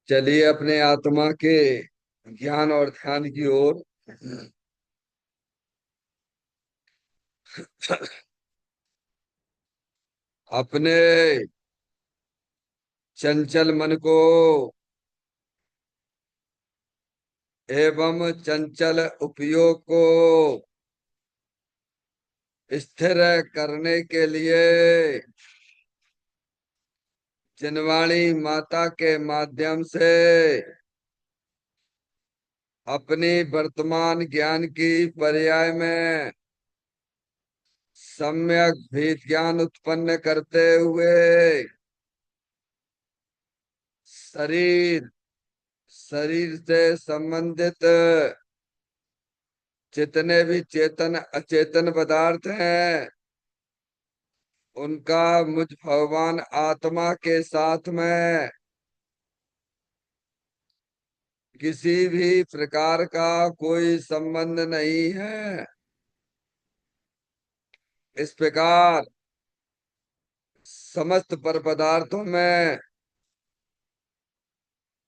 चलिए अपने आत्मा के ज्ञान और ध्यान की ओर। अपने चंचल मन को एवं चंचल उपयोग को स्थिर करने के लिए जिनवाणी माता के माध्यम से अपनी वर्तमान ज्ञान की पर्याय में सम्यक भेद ज्ञान उत्पन्न करते हुए शरीर शरीर से संबंधित जितने भी चेतन अचेतन पदार्थ हैं उनका मुझ भगवान आत्मा के साथ में किसी भी प्रकार का कोई संबंध नहीं है। इस प्रकार समस्त पर पदार्थों में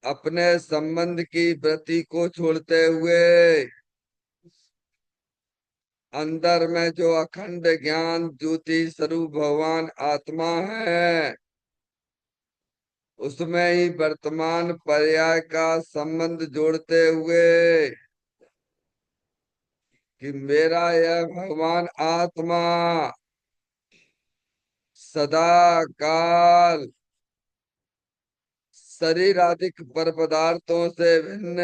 अपने संबंध की वृत्ति को छोड़ते हुए अंदर में जो अखंड ज्ञान ज्योति स्वरूप भगवान आत्मा है उसमें ही वर्तमान पर्याय का संबंध जोड़ते हुए कि मेरा यह भगवान आत्मा सदा काल शरीर आदि पर पदार्थों से भिन्न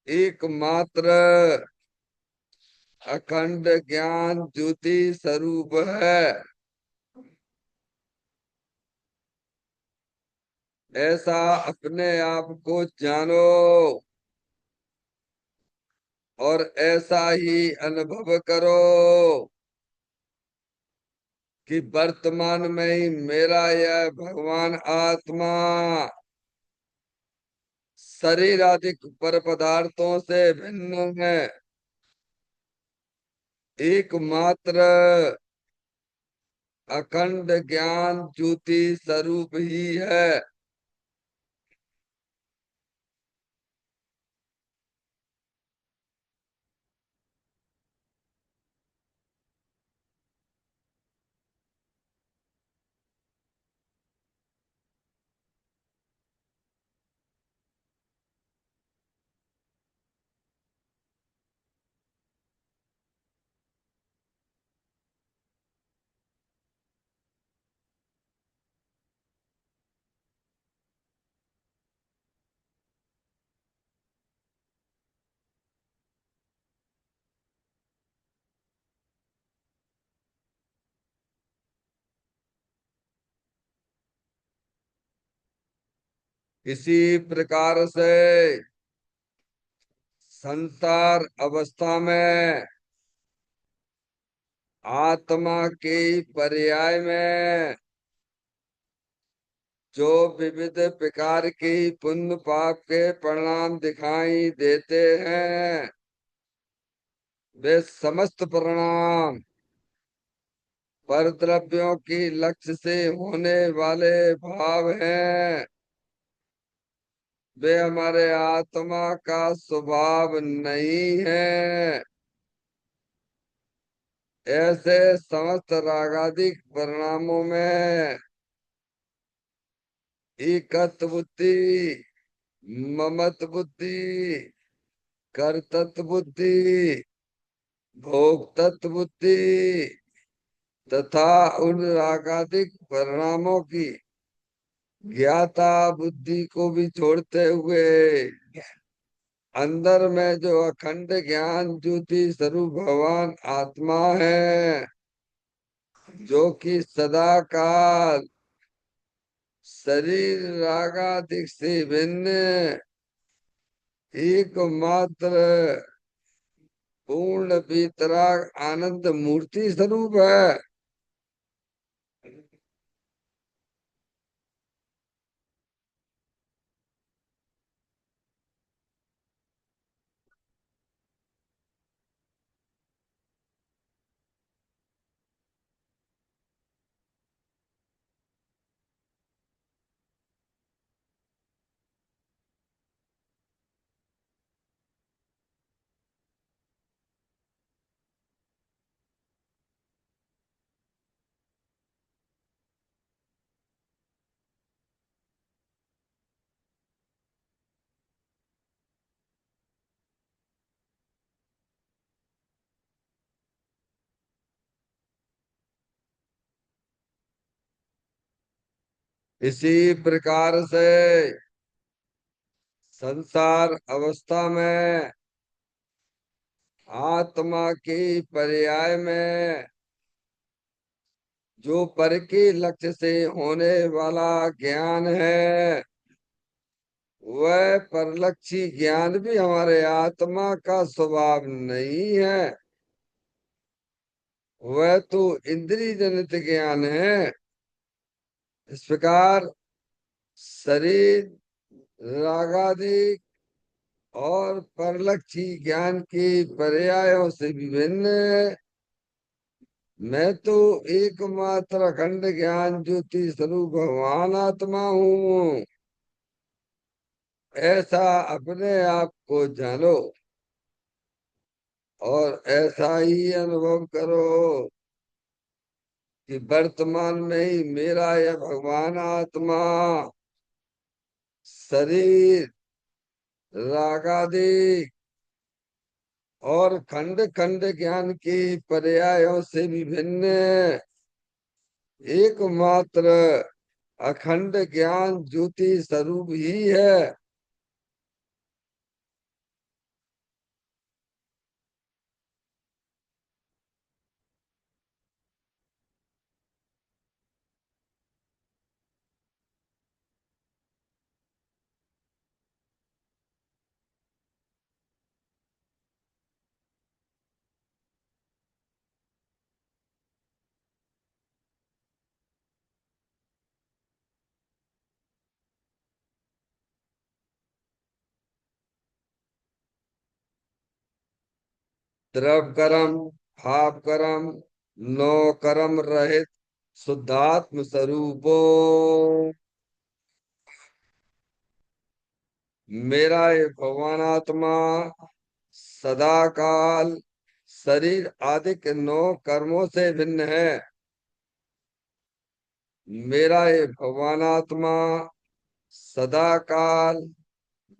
एकमात्र अखंड ज्ञान ज्योति स्वरूप है। ऐसा अपने आप को जानो और ऐसा ही अनुभव करो कि वर्तमान में ही मेरा यह भगवान आत्मा शरीर आदि पर पदार्थों से भिन्न है, एकमात्र अखंड ज्ञान ज्योति स्वरूप ही है। इसी प्रकार से संसार अवस्था में आत्मा के पर्याय में जो विविध प्रकार की पुण्य पाप के परिणाम दिखाई देते हैं वे समस्त परिणाम पर द्रव्यों की लक्ष्य से होने वाले भाव हैं। वे हमारे आत्मा का स्वभाव नहीं है। ऐसे समस्त रागादिक परिणामों में एकत्व बुद्धि, ममत बुद्धि, कर्तृत्व बुद्धि, भोक्तृत्व बुद्धि तथा उन रागादिक परिणामों की ज्ञाता बुद्धि को भी छोड़ते हुए अंदर में जो अखंड ज्ञान ज्योति स्वरूप भगवान आत्मा है जो कि सदा काल शरीर रागादिक से भिन्न एकमात्र पूर्ण वितराग आनंद मूर्ति स्वरूप है। इसी प्रकार से संसार अवस्था में आत्मा की पर्याय में जो पर के लक्ष्य से होने वाला ज्ञान है, वह परलक्षी ज्ञान भी हमारे आत्मा का स्वभाव नहीं है। वह तो इंद्रिय जनित ज्ञान है। इस प्रकार शरीर रागादि और परलक्षी ज्ञान के पर्यायों से विभिन्न मैं तो एकमात्र अखंड ज्ञान ज्योति स्वरूप भगवान आत्मा हूँ, ऐसा अपने आप को जानो और ऐसा ही अनुभव करो कि वर्तमान में ही मेरा यह भगवान आत्मा शरीर रागादि और खंड खंड ज्ञान के पर्यायों से विभिन्न एकमात्र अखंड ज्ञान ज्योति स्वरूप ही है। द्रव कर्म भाव कर्म नो कर्म रहित शुद्धात्म स्वरूपो मेरा ये भगवान आत्मा सदा काल शरीर आदि के नौ कर्मों से भिन्न है। मेरा ये भगवान आत्मा सदा काल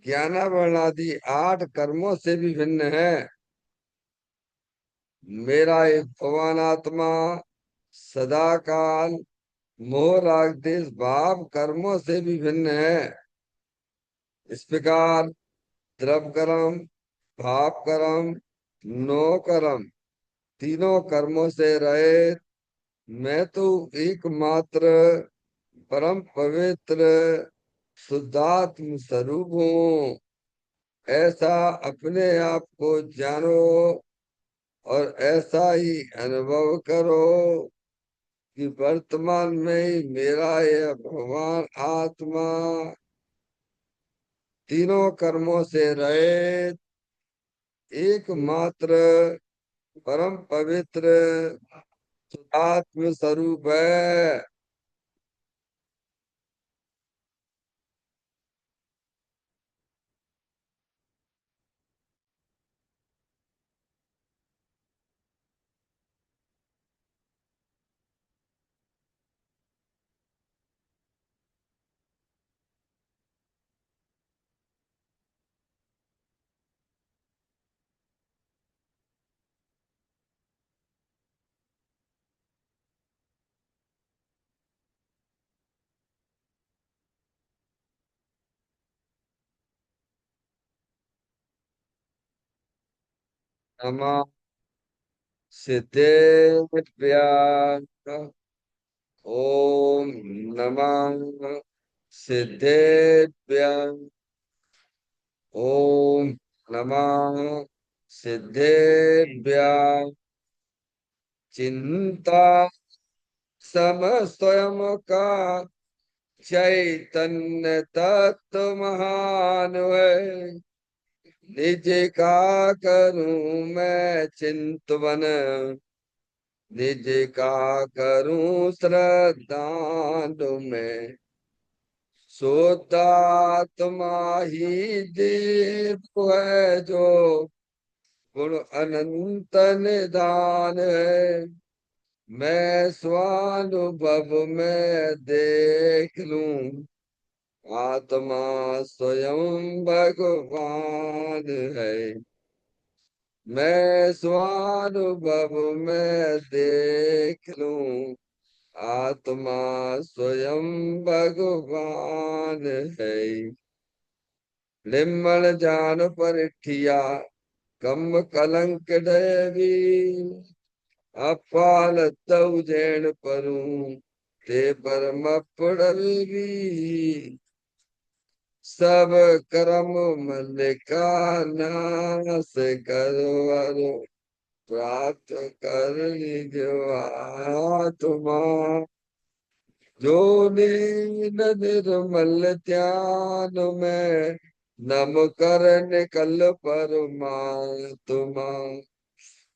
ज्ञानावरण आदि 8 कर्मों से भी भिन्न है। मेरा ये भगवान आत्मा सदा काल मोह राग देश भाव कर्मों से भी भिन्न है। इस प्रकार द्रव कर्म भाव कर्म नो कर्म तीनों कर्मों से रहित मैं तो एकमात्र परम पवित्र शुद्धात्म स्वरूप हूँ, ऐसा अपने आप को जानो और ऐसा ही अनुभव करो कि वर्तमान में ही मेरा यह भगवान आत्मा तीनों कर्मों से रहित एकमात्र परम पवित्र शुद्धात्म स्वरूप है। नमः सिद्धेभ्यः ओम नमः सिद्धेभ्यः ओम नमः सिद्धेभ्यः चिंता सम स्वयं का चैतन्य तत्व महान है। निज का करूं मैं चिंतवन निज का करूं श्रद्धालु में शुद्धात्मा ही दीप है जो गुण अनंत निधान है। मैं स्वानुभव में देख लूं आत्मा स्वयं भगवान है। मैं स्वानुभव में देख लूं आत्मा स्वयं भगवान है। निर्मल जान परिठिया कम कलंक ढेवी। अपाल तव जैन परूं ते परम पड़वी। सब कर्म मल का नाश करवर प्राप्त कर निज आत्मा। जो नीन निर्मल ध्यान में नम कर निकल परमात्मा।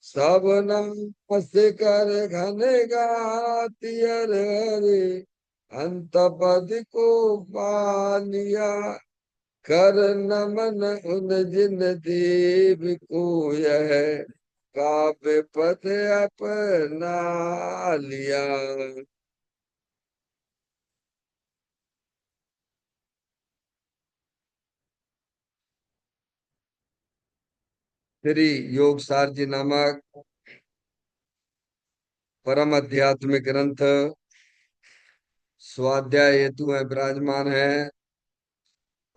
सब नाश कर घन गाति हरे अंत पद को पालिया। कर नमन उन जिन देव को यह काव्य पद अपना लिया। श्री योग सार जी नामक परम आध्यात्मिक ग्रंथ स्वाध्याय हेतु में विराजमान है।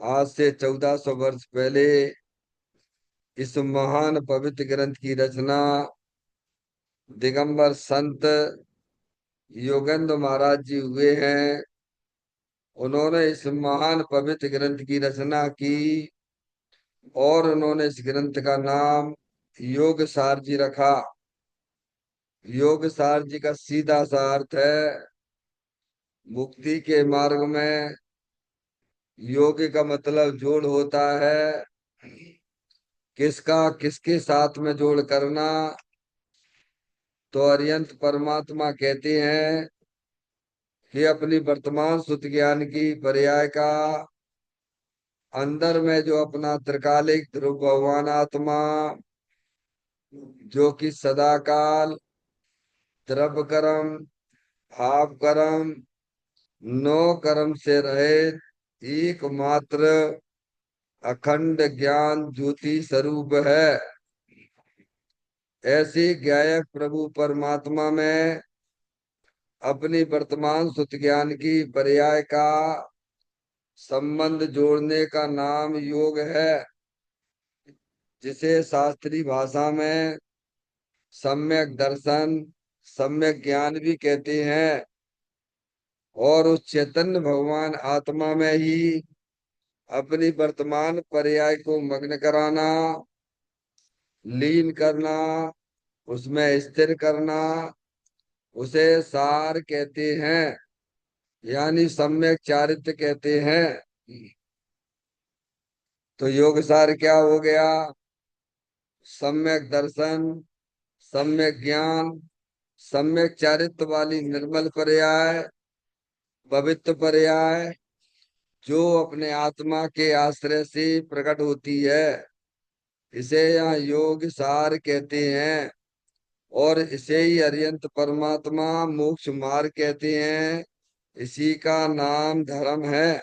आज से 1400 वर्ष पहले इस महान पवित्र ग्रंथ की रचना दिगंबर संत योगेंद्र महाराज जी हुए हैं। उन्होंने इस महान पवित्र ग्रंथ की रचना की और उन्होंने इस ग्रंथ का नाम योग सार जी रखा। योग सार जी का सीधा सा अर्थ है मुक्ति के मार्ग में योग का मतलब जोड़ होता है। किसका किसके साथ में जोड़ करना। तो अरिहंत परमात्मा कहते हैं कि अपनी वर्तमान सुत ज्ञान की पर्याय का अंदर में जो अपना त्रिकालिक ध्रुव भगवान आत्मा जो कि सदाकाल द्रव्य कर्म भाव कर्म नो कर्म से रहित एकमात्र अखंड ज्ञान ज्योति स्वरूप है। ऐसी गायक प्रभु परमात्मा में अपनी वर्तमान सुत ज्ञान की पर्याय का संबंध जोड़ने का नाम योग है, जिसे शास्त्रीय भाषा में सम्यक दर्शन सम्यक ज्ञान भी कहते हैं। और उस चैतन्य भगवान आत्मा में ही अपनी वर्तमान पर्याय को मग्न कराना लीन करना उसमें स्थिर करना उसे सार कहते हैं, यानी सम्यक चारित्र कहते हैं। तो योग सार क्या हो गया। सम्यक दर्शन सम्यक ज्ञान सम्यक चारित्र वाली निर्मल पर्याय पवित्र पर्याय जो अपने आत्मा के आश्रय से प्रकट होती है, इसे यहाँ योग सार कहते हैं। और इसे ही अरिहंत परमात्मा मोक्ष मार्ग कहते हैं। इसी का नाम धर्म है।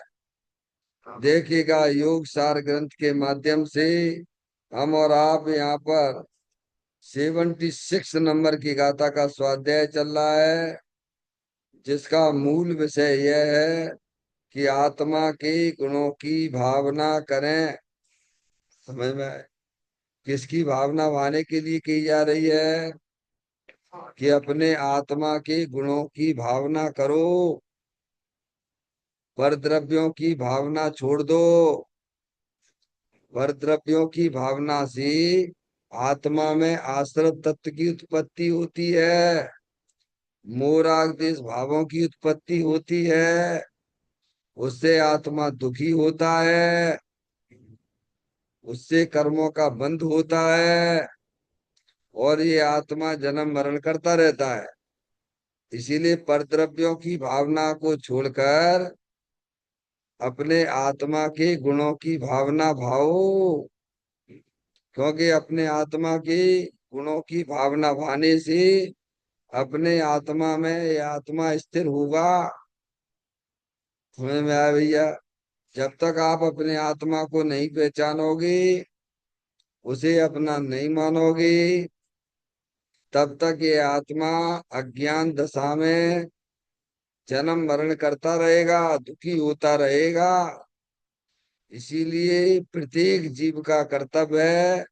देखिएगा योग सार ग्रंथ के माध्यम से हम और आप यहाँ पर 76 नंबर की गाथा का स्वाध्याय चल रहा है, जिसका मूल विषय यह है कि आत्मा के गुणों की भावना करें। समझ में आए? किसकी भावना भाने के लिए की जा रही है कि अपने आत्मा के गुणों की भावना करो। पर द्रव्यों की भावना छोड़ दो। पर द्रव्यों की भावना से आत्मा में आश्रत तत्व की उत्पत्ति होती है। मोराग देश भावों की उत्पत्ति होती है। उससे आत्मा दुखी होता है। उससे कर्मों का बंध होता है और ये आत्मा जन्म मरण करता रहता है। इसीलिए परद्रव्यों की भावना को छोड़कर अपने आत्मा के गुणों की भावना भाओ। क्योंकि अपने आत्मा की गुणों की भावना भाने से अपने आत्मा में ये आत्मा स्थिर होगा। समझ में आया भैया। जब तक आप अपने आत्मा को नहीं पहचानोगे उसे अपना नहीं मानोगे तब तक ये आत्मा अज्ञान दशा में जन्म मरण करता रहेगा, दुखी होता रहेगा। इसीलिए प्रत्येक जीव का कर्तव्य है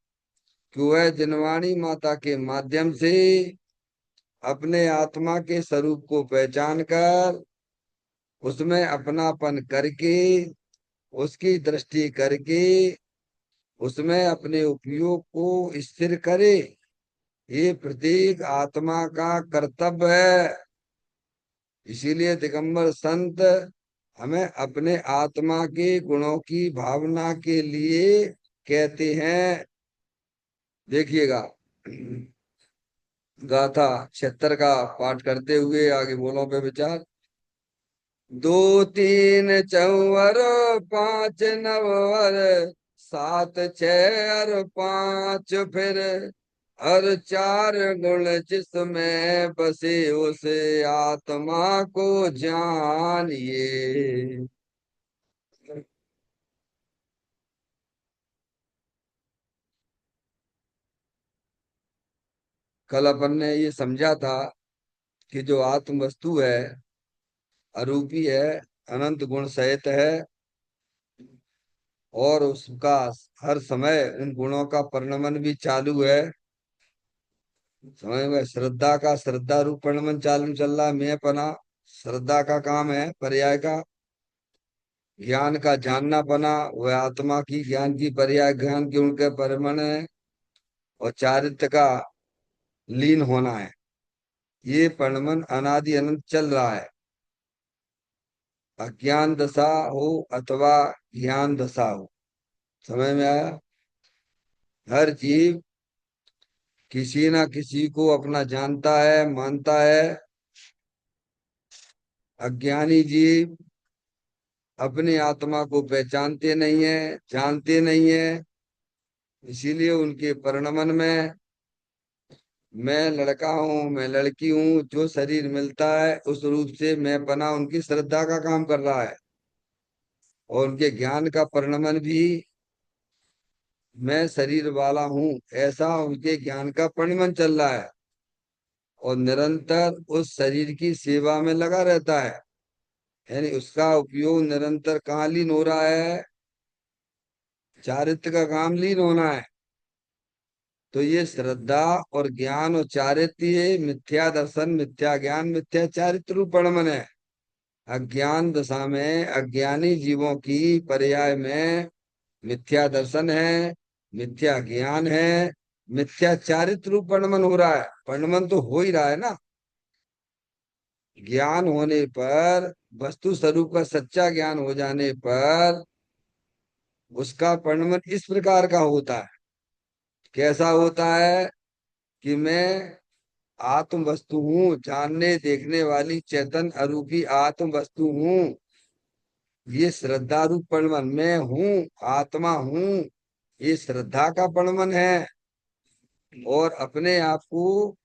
कि वह जिनवाणी माता के माध्यम से अपने आत्मा के स्वरूप को पहचान कर उसमें अपनापन करके, उसकी दृष्टि करके उसमें अपने उपयोग को स्थिर करे। ये प्रत्येक आत्मा का कर्तव्य है। इसीलिए दिगंबर संत हमें अपने आत्मा के गुणों की भावना के लिए कहते हैं। देखिएगा, गाथा 76 का पाठ करते हुए आगे बोलो पे विचार। दो तीन चौवर पांच नववर, सात छह और पांच फिर, और चार गुण जिसमें बसे उस आत्मा को जानिए। कल अपन ने ये समझा था कि जो आत्म वस्तु है अरूपी है, अनंत गुण सहित है, और उसका हर समय उन गुणों का परिणमन भी चालू है। समझ में, श्रद्धा का श्रद्धा रूप परिणमन चालू चल रहा है। मैं पना श्रद्धा का काम है, पर्याय का। ज्ञान का जानना पना वह आत्मा की ज्ञान की पर्याय ज्ञान के उनके परिमण है। और चारित्र का लीन होना है। ये परिणमन अनादि अनंत चल रहा है। अज्ञान दशा हो अथवा ज्ञान दशा हो। समझ में आया। हर जीव किसी ना किसी को अपना जानता है, मानता है। अज्ञानी जीव अपनी आत्मा को पहचानते नहीं है, जानते नहीं है। इसीलिए उनके परिणमन में मैं लड़का हूँ, मैं लड़की हूँ, जो शरीर मिलता है उस रूप से मैं बना उनकी श्रद्धा का काम कर रहा है। और उनके ज्ञान का परिणमन भी मैं शरीर वाला हूँ, ऐसा उनके ज्ञान का परिणमन चल रहा है। और निरंतर उस शरीर की सेवा में लगा रहता है। यानी उसका उपयोग निरंतर कहाँ लीन हो रहा है? चारित्र का काम लीन होना है। तो ये श्रद्धा और ज्ञान और चारित्र, ये मिथ्या दर्शन, मिथ्या ज्ञान, मिथ्या चारित्र रूप परिणमन है। अज्ञान दशा में अज्ञानी जीवों की पर्याय में मिथ्या दर्शन है, मिथ्या ज्ञान है, मिथ्या चारित्र रूप परिणमन हो रहा है। परिणमन तो हो ही रहा है ना। ज्ञान होने पर, वस्तु स्वरूप का सच्चा ज्ञान हो जाने पर उसका परिणमन इस प्रकार का होता है। कैसा होता है? कि मैं आत्म वस्तु हूँ, जानने देखने वाली चेतन अरूपी आत्म वस्तु हूँ। ये श्रद्धा रूप परिणमन, मैं हूँ, आत्मा हूँ, ये श्रद्धा का परिणमन है। और अपने आप को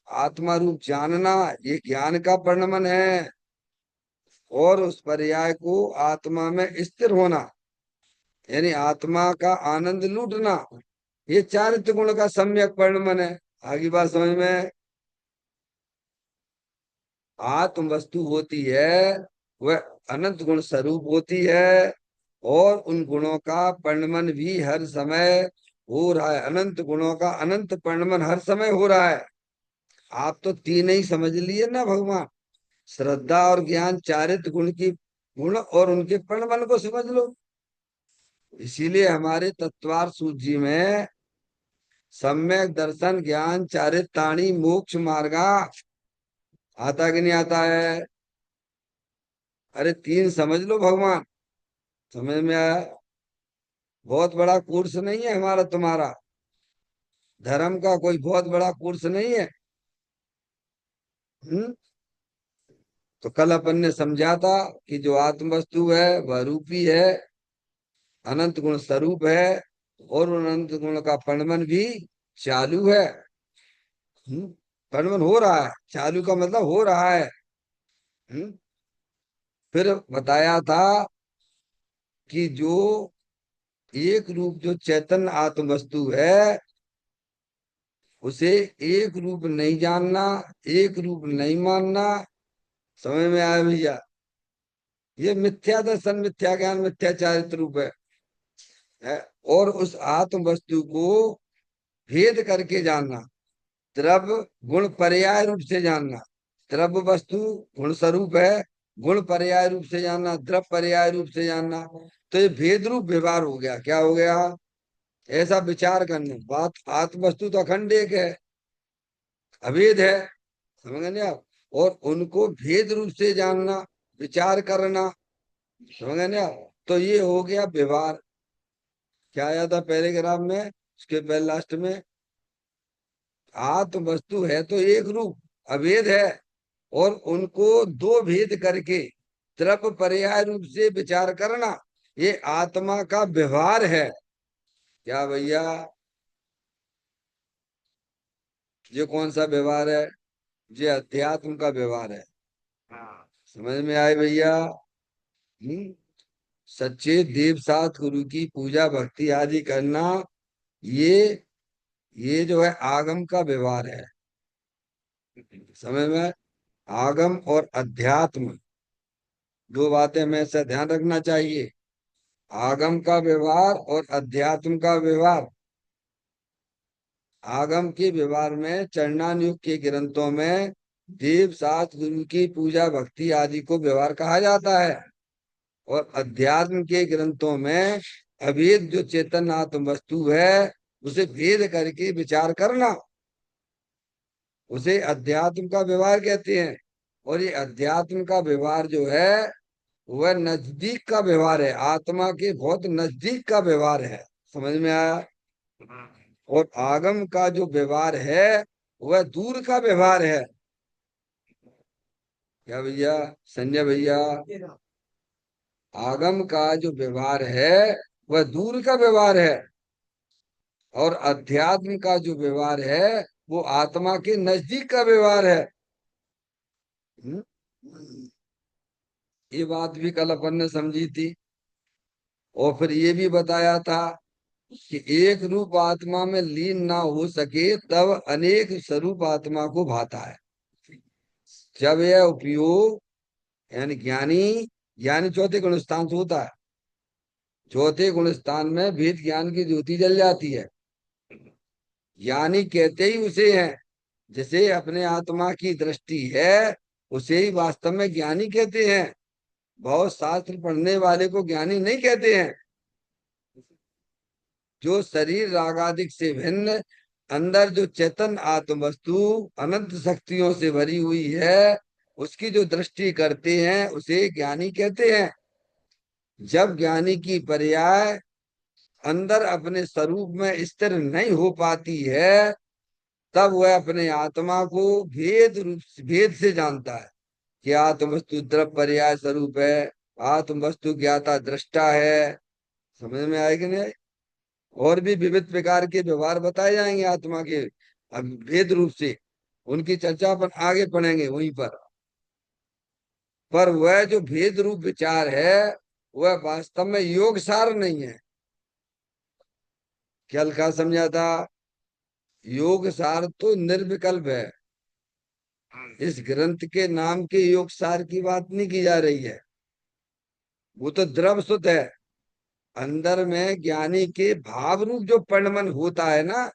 आत्मा रूप जानना, ये ज्ञान का परिणमन है। और उस पर्याय को आत्मा में स्थिर होना, यानी आत्मा का आनंद लूटना, ये चारित्र गुण का सम्यक परिणमन है। आगे बात समझ में। आत्म वस्तु होती है वह अनंत गुण स्वरूप होती है। और उन गुणों का परिणमन भी हर समय हो रहा है। अनंत गुणों का अनंत परिणमन हर समय हो रहा है। आप तो तीन ही समझ लिए ना भगवान। श्रद्धा और ज्ञान चारित्र गुण की गुण और उनके परिणमन को समझ लो। इसीलिए हमारे तत्वार सूची में सम्यक दर्शन ज्ञान चारित्राणी मोक्ष मार्गा आता कि नहीं आता है? अरे तीन समझ लो भगवान। समझ में आया। बहुत बड़ा कोर्स नहीं है हमारा तुम्हारा। धर्म का कोई बहुत बड़ा कोर्स नहीं है। हम्म। तो कल अपन ने समझा था कि जो आत्म वस्तु है वह रूपी है, अनंत गुण स्वरूप है। और उन अनंत गुण का परिणमन भी चालू है। परिणमन हो रहा है, चालू का मतलब हो रहा है। हम्म। फिर बताया था कि जो एक रूप जो चैतन्य आत्म वस्तु है उसे एक रूप नहीं जानना, एक रूप नहीं मानना, समझ में आया भैया? ये मिथ्या दर्शन, मिथ्या ज्ञान, मिथ्या चारित्र रूप है। और उस आत्म वस्तु को भेद करके जानना, द्रव्य गुण पर्याय रूप से जानना। द्रव्य वस्तु गुण स्वरूप है, गुण पर्याय रूप से जानना, द्रव्य पर्याय रूप से जानना। तो ये भेद रूप व्यवहार हो गया। क्या हो गया? ऐसा विचार करना। बात आत्म वस्तु तो अखंड एक है, अभेद है, समझ गए आप? और उनको भेद रूप से जानना, विचार करना, समझ गए आप? तो ये हो गया व्यवहार। क्या आया था पैराग्राफ में, उसके पहले लास्ट में? आत्म वस्तु है तो एक रूप, अभेद है, और उनको दो भेद करके द्रव्य पर्याय रूप से विचार करना, ये आत्मा का व्यवहार है। क्या भैया? ये कौन सा व्यवहार है? ये अध्यात्म का व्यवहार है। हाँ, समझ में आए भैया? हम्म। सच्चे देव सात गुरु की पूजा भक्ति आदि करना, ये ये जो है आगम का व्यवहार है। समझ में? आगम और अध्यात्म, दो बातें में से ध्यान रखना चाहिए। आगम का व्यवहार और अध्यात्म का व्यवहार। आगम के व्यवहार में चरणान युग के ग्रंथों में देव सात गुरु की पूजा भक्ति आदि को व्यवहार कहा जाता है। और अध्यात्म के ग्रंथों में अभेद जो चेतन आत्म वस्तु है, उसे भेद करके विचार करना, उसे अध्यात्म का व्यवहार कहते हैं। और ये अध्यात्म का व्यवहार जो है, वह नजदीक का व्यवहार है, आत्मा के बहुत नजदीक का व्यवहार है। समझ में आया? और आगम का जो व्यवहार है, वह दूर का व्यवहार है। क्या भैया? संजय भैया, आगम का जो व्यवहार है वह दूर का व्यवहार है, और अध्यात्म का जो व्यवहार है वो आत्मा के नजदीक का व्यवहार है। हम्म? ये बात भी कल अपन ने समझी थी। और फिर ये भी बताया था कि एक रूप आत्मा में लीन ना हो सके तब अनेक स्वरूप आत्मा को भाता है। जब यह उपयोग, यानी ज्ञानी, ज्ञानी चौथे गुण स्थान से होता है। चौथे गुण स्थान में भेद ज्ञान की ज्योति जल जाती है। ज्ञानी कहते ही उसे है, जैसे अपने आत्मा की दृष्टि है, उसे ही वास्तव में ज्ञानी कहते हैं। बहुत शास्त्र पढ़ने वाले को ज्ञानी नहीं कहते हैं। जो शरीर रागादिक से भिन्न अंदर जो चेतन आत्म वस्तु अनंत शक्तियों से भरी हुई है, उसकी जो दृष्टि करते हैं उसे ज्ञानी कहते हैं। जब ज्ञानी की पर्याय अंदर अपने स्वरूप में स्थिर नहीं हो पाती है, तब वह अपने आत्मा को भेद से जानता है कि आत्म वस्तु द्रव्य पर्याय स्वरूप है, आत्म वस्तु ज्ञाता दृष्टा है। समझ में आएगी नहीं? और भी विविध प्रकार के व्यवहार बताए जाएंगे आत्मा के अब भेद रूप से, उनकी चर्चा अपन आगे पढ़ेंगे वहीं पर वह जो भेद रूप विचार है, वह वास्तव में योग सार नहीं है। क्या हल्का समझा था? योग सार तो निर्विकल्प है। इस ग्रंथ के नाम के योग सार की बात नहीं की जा रही है, वो तो द्रव सुत है। अंदर में ज्ञानी के भाव रूप जो परिणमन होता है ना,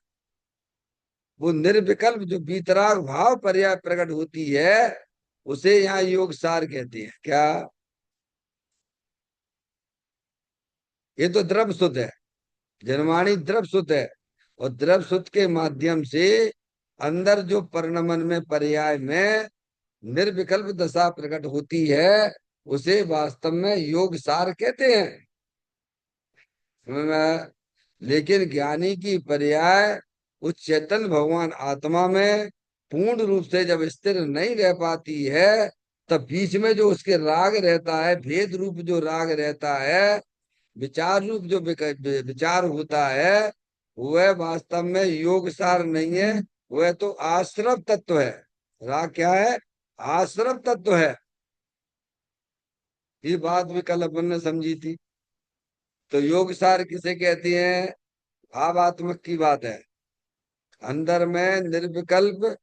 वो निर्विकल्प जो बीतराग भाव पर्याय प्रकट होती है, उसे यहाँ योग सार कहते हैं। क्या? ये तो द्रव सुत है, जनवाणी द्रव सुत है। और द्रव सुत के माध्यम से अंदर जो परिणमन में पर्याय में निर्विकल्प दशा प्रकट होती है, उसे वास्तव में योग सार कहते हैं। समझ में आया? लेकिन ज्ञानी की पर्याय उस चेतन भगवान आत्मा में पूर्ण रूप से जब स्थिर नहीं रह पाती है, तब बीच में जो उसके राग रहता है, भेद रूप जो राग रहता है, विचार रूप जो विचार होता है, वह वास्तव में योग सार नहीं है, वह तो आश्रव तत्व है। राग क्या है? आश्रव तत्व है। ये बात भी कल अपन ने समझी थी। तो योग सार किसे कहते हैं? भावात्मक की बात है। अंदर में निर्विकल्प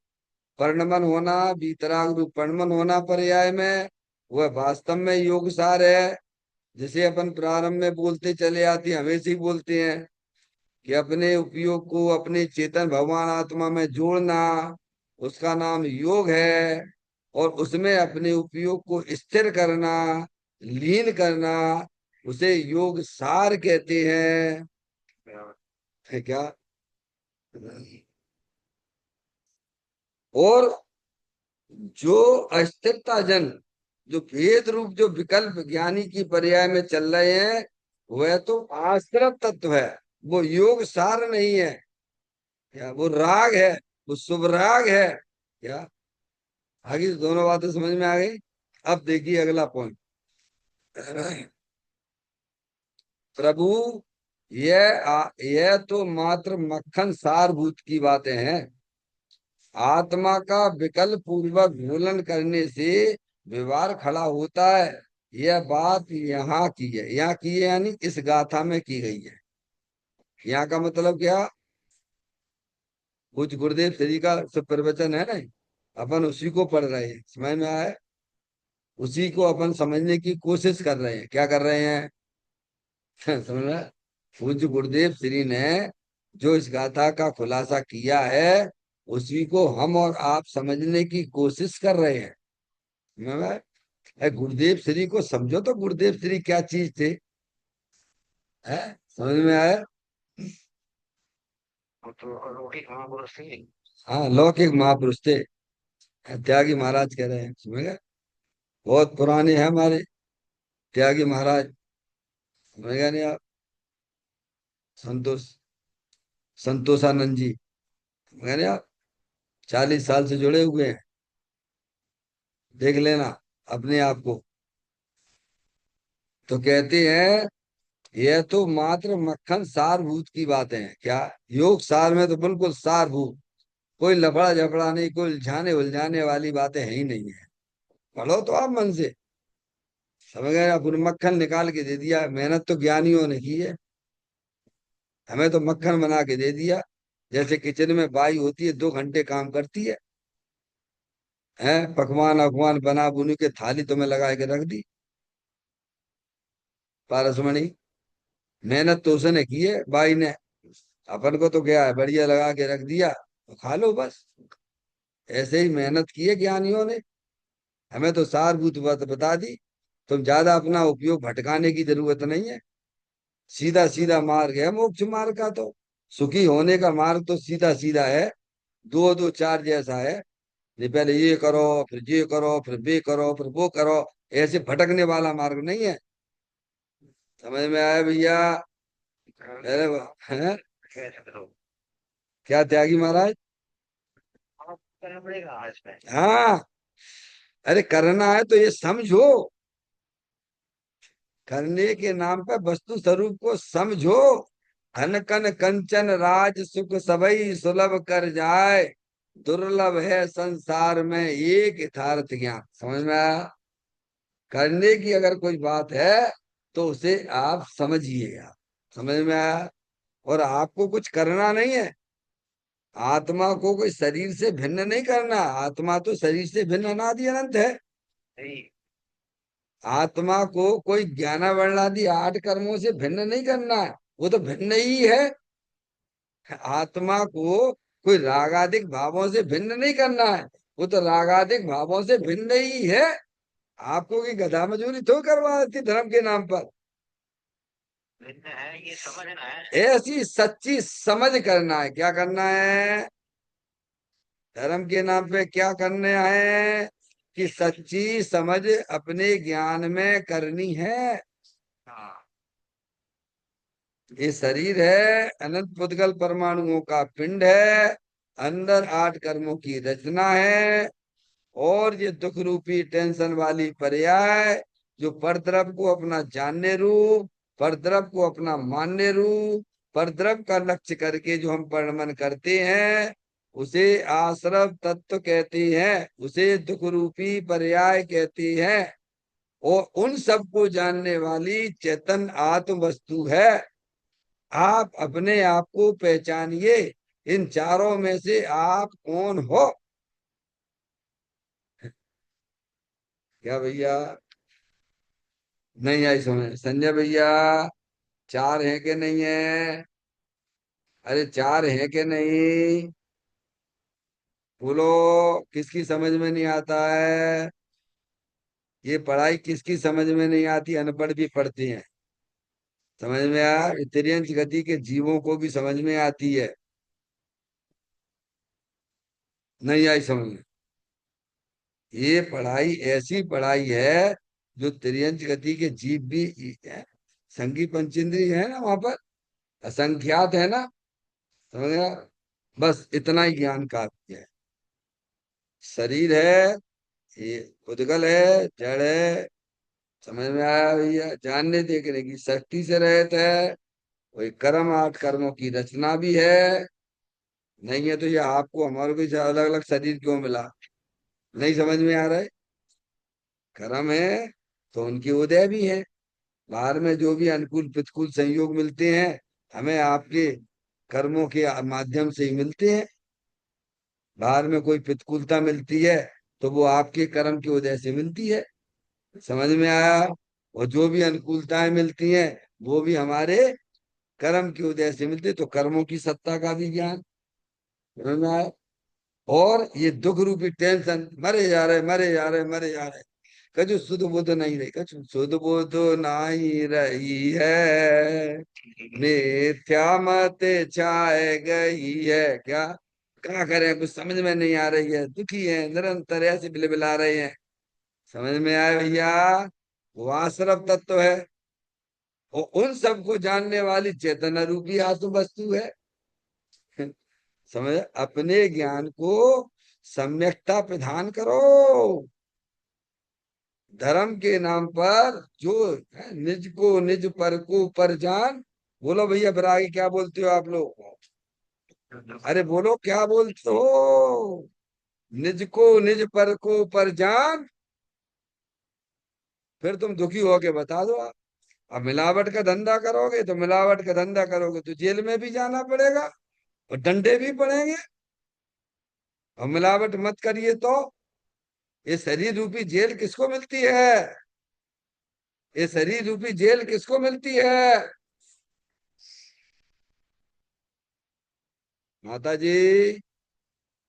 पर्णमन होना, वीतराग रूप पर्णमन होना पर्याय में, वह वास्तव में योग सार है। जिसे अपन प्रारंभ में बोलते चले आते हमेशा ही बोलते हैं कि अपने उपयोग को अपने चेतन भगवान आत्मा में जोड़ना, उसका नाम योग है। और उसमें अपने उपयोग को स्थिर करना, लीन करना, उसे योग सार कहते हैं। है क्या? और जो अस्थिरता जन, जो भेद रूप जो विकल्प ज्ञानी की पर्याय में चल रहे हैं, वह तो आश्रित तत्व है, वो योग सार नहीं है। क्या वो राग है? वो शुभ राग है क्या? आगे दोनों बातें समझ में आ गई। अब देखिए अगला पॉइंट। प्रभु, यह तो मात्र मक्खन सारभूत की बातें हैं। आत्मा का विकल्प पूर्वक घोलन करने से व्यवहार खड़ा होता है। यह बात यहाँ की है, यहाँ की है यानी इस गाथा में की गई है। यहाँ का मतलब क्या? कुछ गुरुदेव श्री का सब प्रवचन है ना, अपन उसी को पढ़ रहे हैं, समझ में आया? उसी को अपन समझने की कोशिश कर रहे हैं। क्या कर रहे हैं? समझ रहे? पूज्य गुरुदेव श्री ने जो इस गाथा का खुलासा किया है, उसी को हम और आप समझने की कोशिश कर रहे हैं। समझ में आया? गुरुदेव श्री को समझो तो गुरुदेव श्री क्या चीज थे, है? समझ में आया? तो लौकिक महापुरुष थे। हाँ, लौकिक महापुरुष थे। त्यागी महाराज कह रहे हैं, समझ गए? बहुत पुराने हैं हमारे त्यागी महाराज। समझ गए नहीं आप? संतोष, संतोषानंद जी, समझ गए नहीं आप? 40 साल से जुड़े हुए हैं। देख लेना अपने आप को। तो कहते हैं यह तो मात्र मक्खन सारभूत की बातें हैं। क्या? योग सार में तो बिल्कुल सारभूत, कोई लफड़ा झपड़ा नहीं, कोई उलझाने उलझाने वाली बातें है ही नहीं है। पढ़ो तो आप मन से। समझ गए? आप मक्खन निकाल के दे दिया। मेहनत तो ज्ञानियों ने की है, हमें तो मक्खन बना के दे दिया। जैसे किचन में बाई होती है, 2 घंटे काम करती है, पकवान अकवान बना बुनी के थाली तुम्हें लगा के रख दी। पारसमणि, मेहनत तो उसने की है बाई ने। अपन को तो क्या है, बढ़िया लगा के रख दिया तो खा लो बस। ऐसे ही मेहनत की है ज्ञानियों ने, हमें तो सारभूत बात बता दी। तुम ज्यादा अपना उपयोग भटकाने की जरूरत नहीं है। सीधा सीधा मार्ग है मोक्ष मार्ग का तो। सुखी होने का मार्ग तो सीधा सीधा है, दो दो चार जैसा है। नहीं, पहले ये करो, फिर ये करो, फिर वे करो, फिर वो करो, ऐसे भटकने वाला मार्ग नहीं है। समझ में आया भैया? अरे हैं? क्या त्यागी महाराज? करना पड़ेगा आज में। हाँ, अरे करना है तो ये समझो, करने के नाम पे वस्तु स्वरूप को समझो। धन कन कंचन राज सुख सबई सुलभ कर जाए, दुर्लभ है संसार में एक यथार्थ ज्ञान। समझ में आया? करने की अगर कोई बात है तो उसे आप समझिएगा। समझ में आया? और आपको कुछ करना नहीं है। आत्मा को कोई शरीर से भिन्न नहीं करना। आत्मा तो शरीर से भिन्न अनादि अनंत है। आत्मा को कोई ज्ञान वर्णादि 8 कर्मों से भिन्न नहीं करना है, वो तो भिन्न ही है। आत्मा को कोई रागादिक भावों से भिन्न नहीं करना है, वो तो रागादिक भावों से भिन्न ही है। आपको की गधा मजूरी तो करवा देती धर्म के नाम पर। भिन्न है ये समझना है, ऐसी सच्ची समझ करना है। क्या करना है? धर्म के नाम पे क्या करने आए? कि सच्ची समझ अपने ज्ञान में करनी है। हाँ। ये शरीर है, अनंत पुद्गल परमाणुओं का पिंड है, अंदर 8 कर्मों की रचना है। और ये दुख रूपी टेंशन वाली पर्याय, जो परद्रव को अपना जानने रूप, परद्रव को अपना मानने रूप, परद्रव का लक्ष्य करके जो हम परिणमन करते हैं, उसे आश्रव तत्व कहते हैं, उसे दुख रूपी पर्याय कहते हैं। और उन सबको जानने वाली चेतन आत्म वस्तु है। आप अपने आप को पहचानिए, इन चारों में से आप कौन हो? क्या भैया? नहीं आई समझ संजय भैया। चार है कि नहीं है? अरे चार है कि नहीं? बोलो। किसकी समझ में नहीं आता है? ये पढ़ाई किसकी समझ में नहीं आती? अनपढ़ भी पढ़ती हैं। समझ में आया? ये तिर्यंच गति के जीवों को भी समझ में आती है। नहीं आई समझ में? ये पढ़ाई ऐसी पढ़ाई है जो तिर्यंच गति के जीव भी है। संगी पंचेंद्रिय है ना वहां पर, असंख्यात है ना। समझ गया? बस इतना ही ज्ञान काफी है। शरीर है, ये उद्गल है, जड़ है। समझ में आया भैया? जानने देखने की शक्ति से रहित है। वही कर्म, आठ कर्मों की रचना भी है। नहीं है तो ये आपको हमारे को अलग अलग शरीर क्यों मिला? नहीं समझ में आ रहा है? कर्म है तो उनकी उदय भी है। बाहर में जो भी अनुकूल प्रतिकूल संयोग मिलते हैं, हमें आपके कर्मों के माध्यम से ही मिलते हैं। बाहर में कोई प्रतिकूलता मिलती है तो वो आपके कर्म की वजह से मिलती है। समझ में आया? और जो भी अनुकूलताएं मिलती हैं वो भी हमारे कर्म की वजह से मिलती है। तो कर्मों की सत्ता का भी ज्ञान। समझ में आया? और ये दुख रूपी टेंशन, मरे जा रहे, मरे जा रहे, मरे जा रहे, कछु सुध बुध नहीं रही, कछु सुध बुध नहीं रही है, मिथ्या मत छाए गई है। क्या क्या करें? कुछ समझ में नहीं आ रही है, दुखी है, निरंतर ऐसे बिलबिला रहे हैं। समझ में आया भैया? वो आश्रव तत्व है। वो उन सबको जानने वाली चेतना रूपी आत्म वस्तु है। समझ? अपने ज्ञान को सम्यकता प्रदान करो। धर्म के नाम पर जो है, निज को निज पर को पर जान। बोलो भैया, फिर आगे क्या बोलते हो आप लोग? अरे बोलो, क्या बोलते हो? निज को निज पर को पर जान। फिर तुम दुखी होके बता दो आप। अब मिलावट का धंधा करोगे तो मिलावट का धंधा करोगे तो जेल में भी जाना पड़ेगा और डंडे भी पड़ेंगे। और मिलावट मत करिए तो ये शरीर रूपी जेल किसको मिलती है? ये शरीर रूपी जेल किसको मिलती है? माता जी,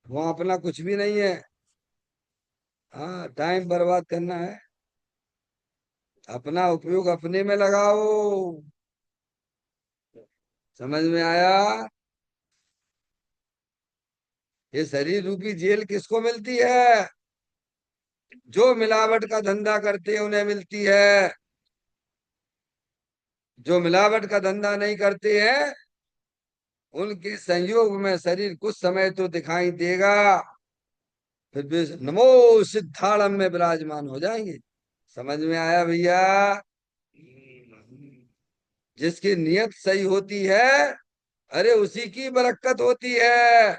वो अपना कुछ भी नहीं है। हाँ, टाइम बर्बाद करना है। अपना उपयोग अपने में लगाओ। समझ में आया? ये शरीर रूपी जेल किसको मिलती है? जो मिलावट का धंधा करते हैं उन्हें मिलती है। जो मिलावट का धंधा नहीं करते हैं उनके संयोग में शरीर कुछ समय तो दिखाई देगा, फिर भी नमो सिद्धाड़म में विराजमान हो जाएंगे। समझ में आया भैया? जिसकी नियत सही होती है, अरे उसी की बरकत होती है।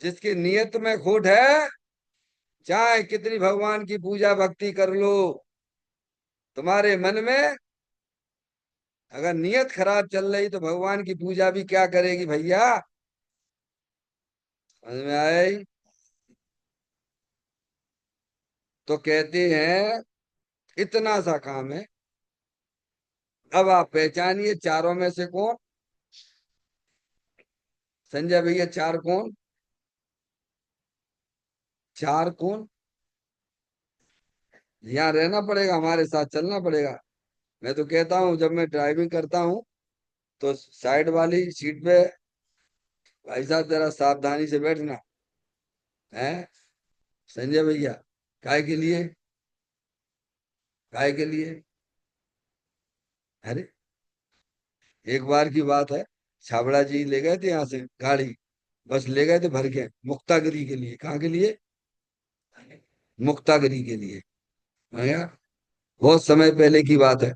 जिसकी नियत में खोट है, चाहे कितनी भगवान की पूजा भक्ति कर लो, तुम्हारे मन में अगर नियत खराब चल रही तो भगवान की पूजा भी क्या करेगी भैया? समझ में आई? तो कहते हैं इतना सा काम है। अब आप पहचानिए चारों में से कौन? संजय भैया, चार कौन? चार कौन? यहाँ रहना पड़ेगा, हमारे साथ चलना पड़ेगा। मैं तो कहता हूँ जब मैं ड्राइविंग करता हूँ तो साइड वाली सीट पे भाई साहब जरा सावधानी से बैठना है। संजय भैया, काय के लिए? काय के लिए? अरे एक बार की बात है, छाबड़ा जी ले गए थे यहाँ से गाड़ी, बस ले गए थे भर के मुक्तागिरी के लिए। कहाँ के लिए? मुक्तागिरी के लिए। भैया, बहुत समय पहले की बात है,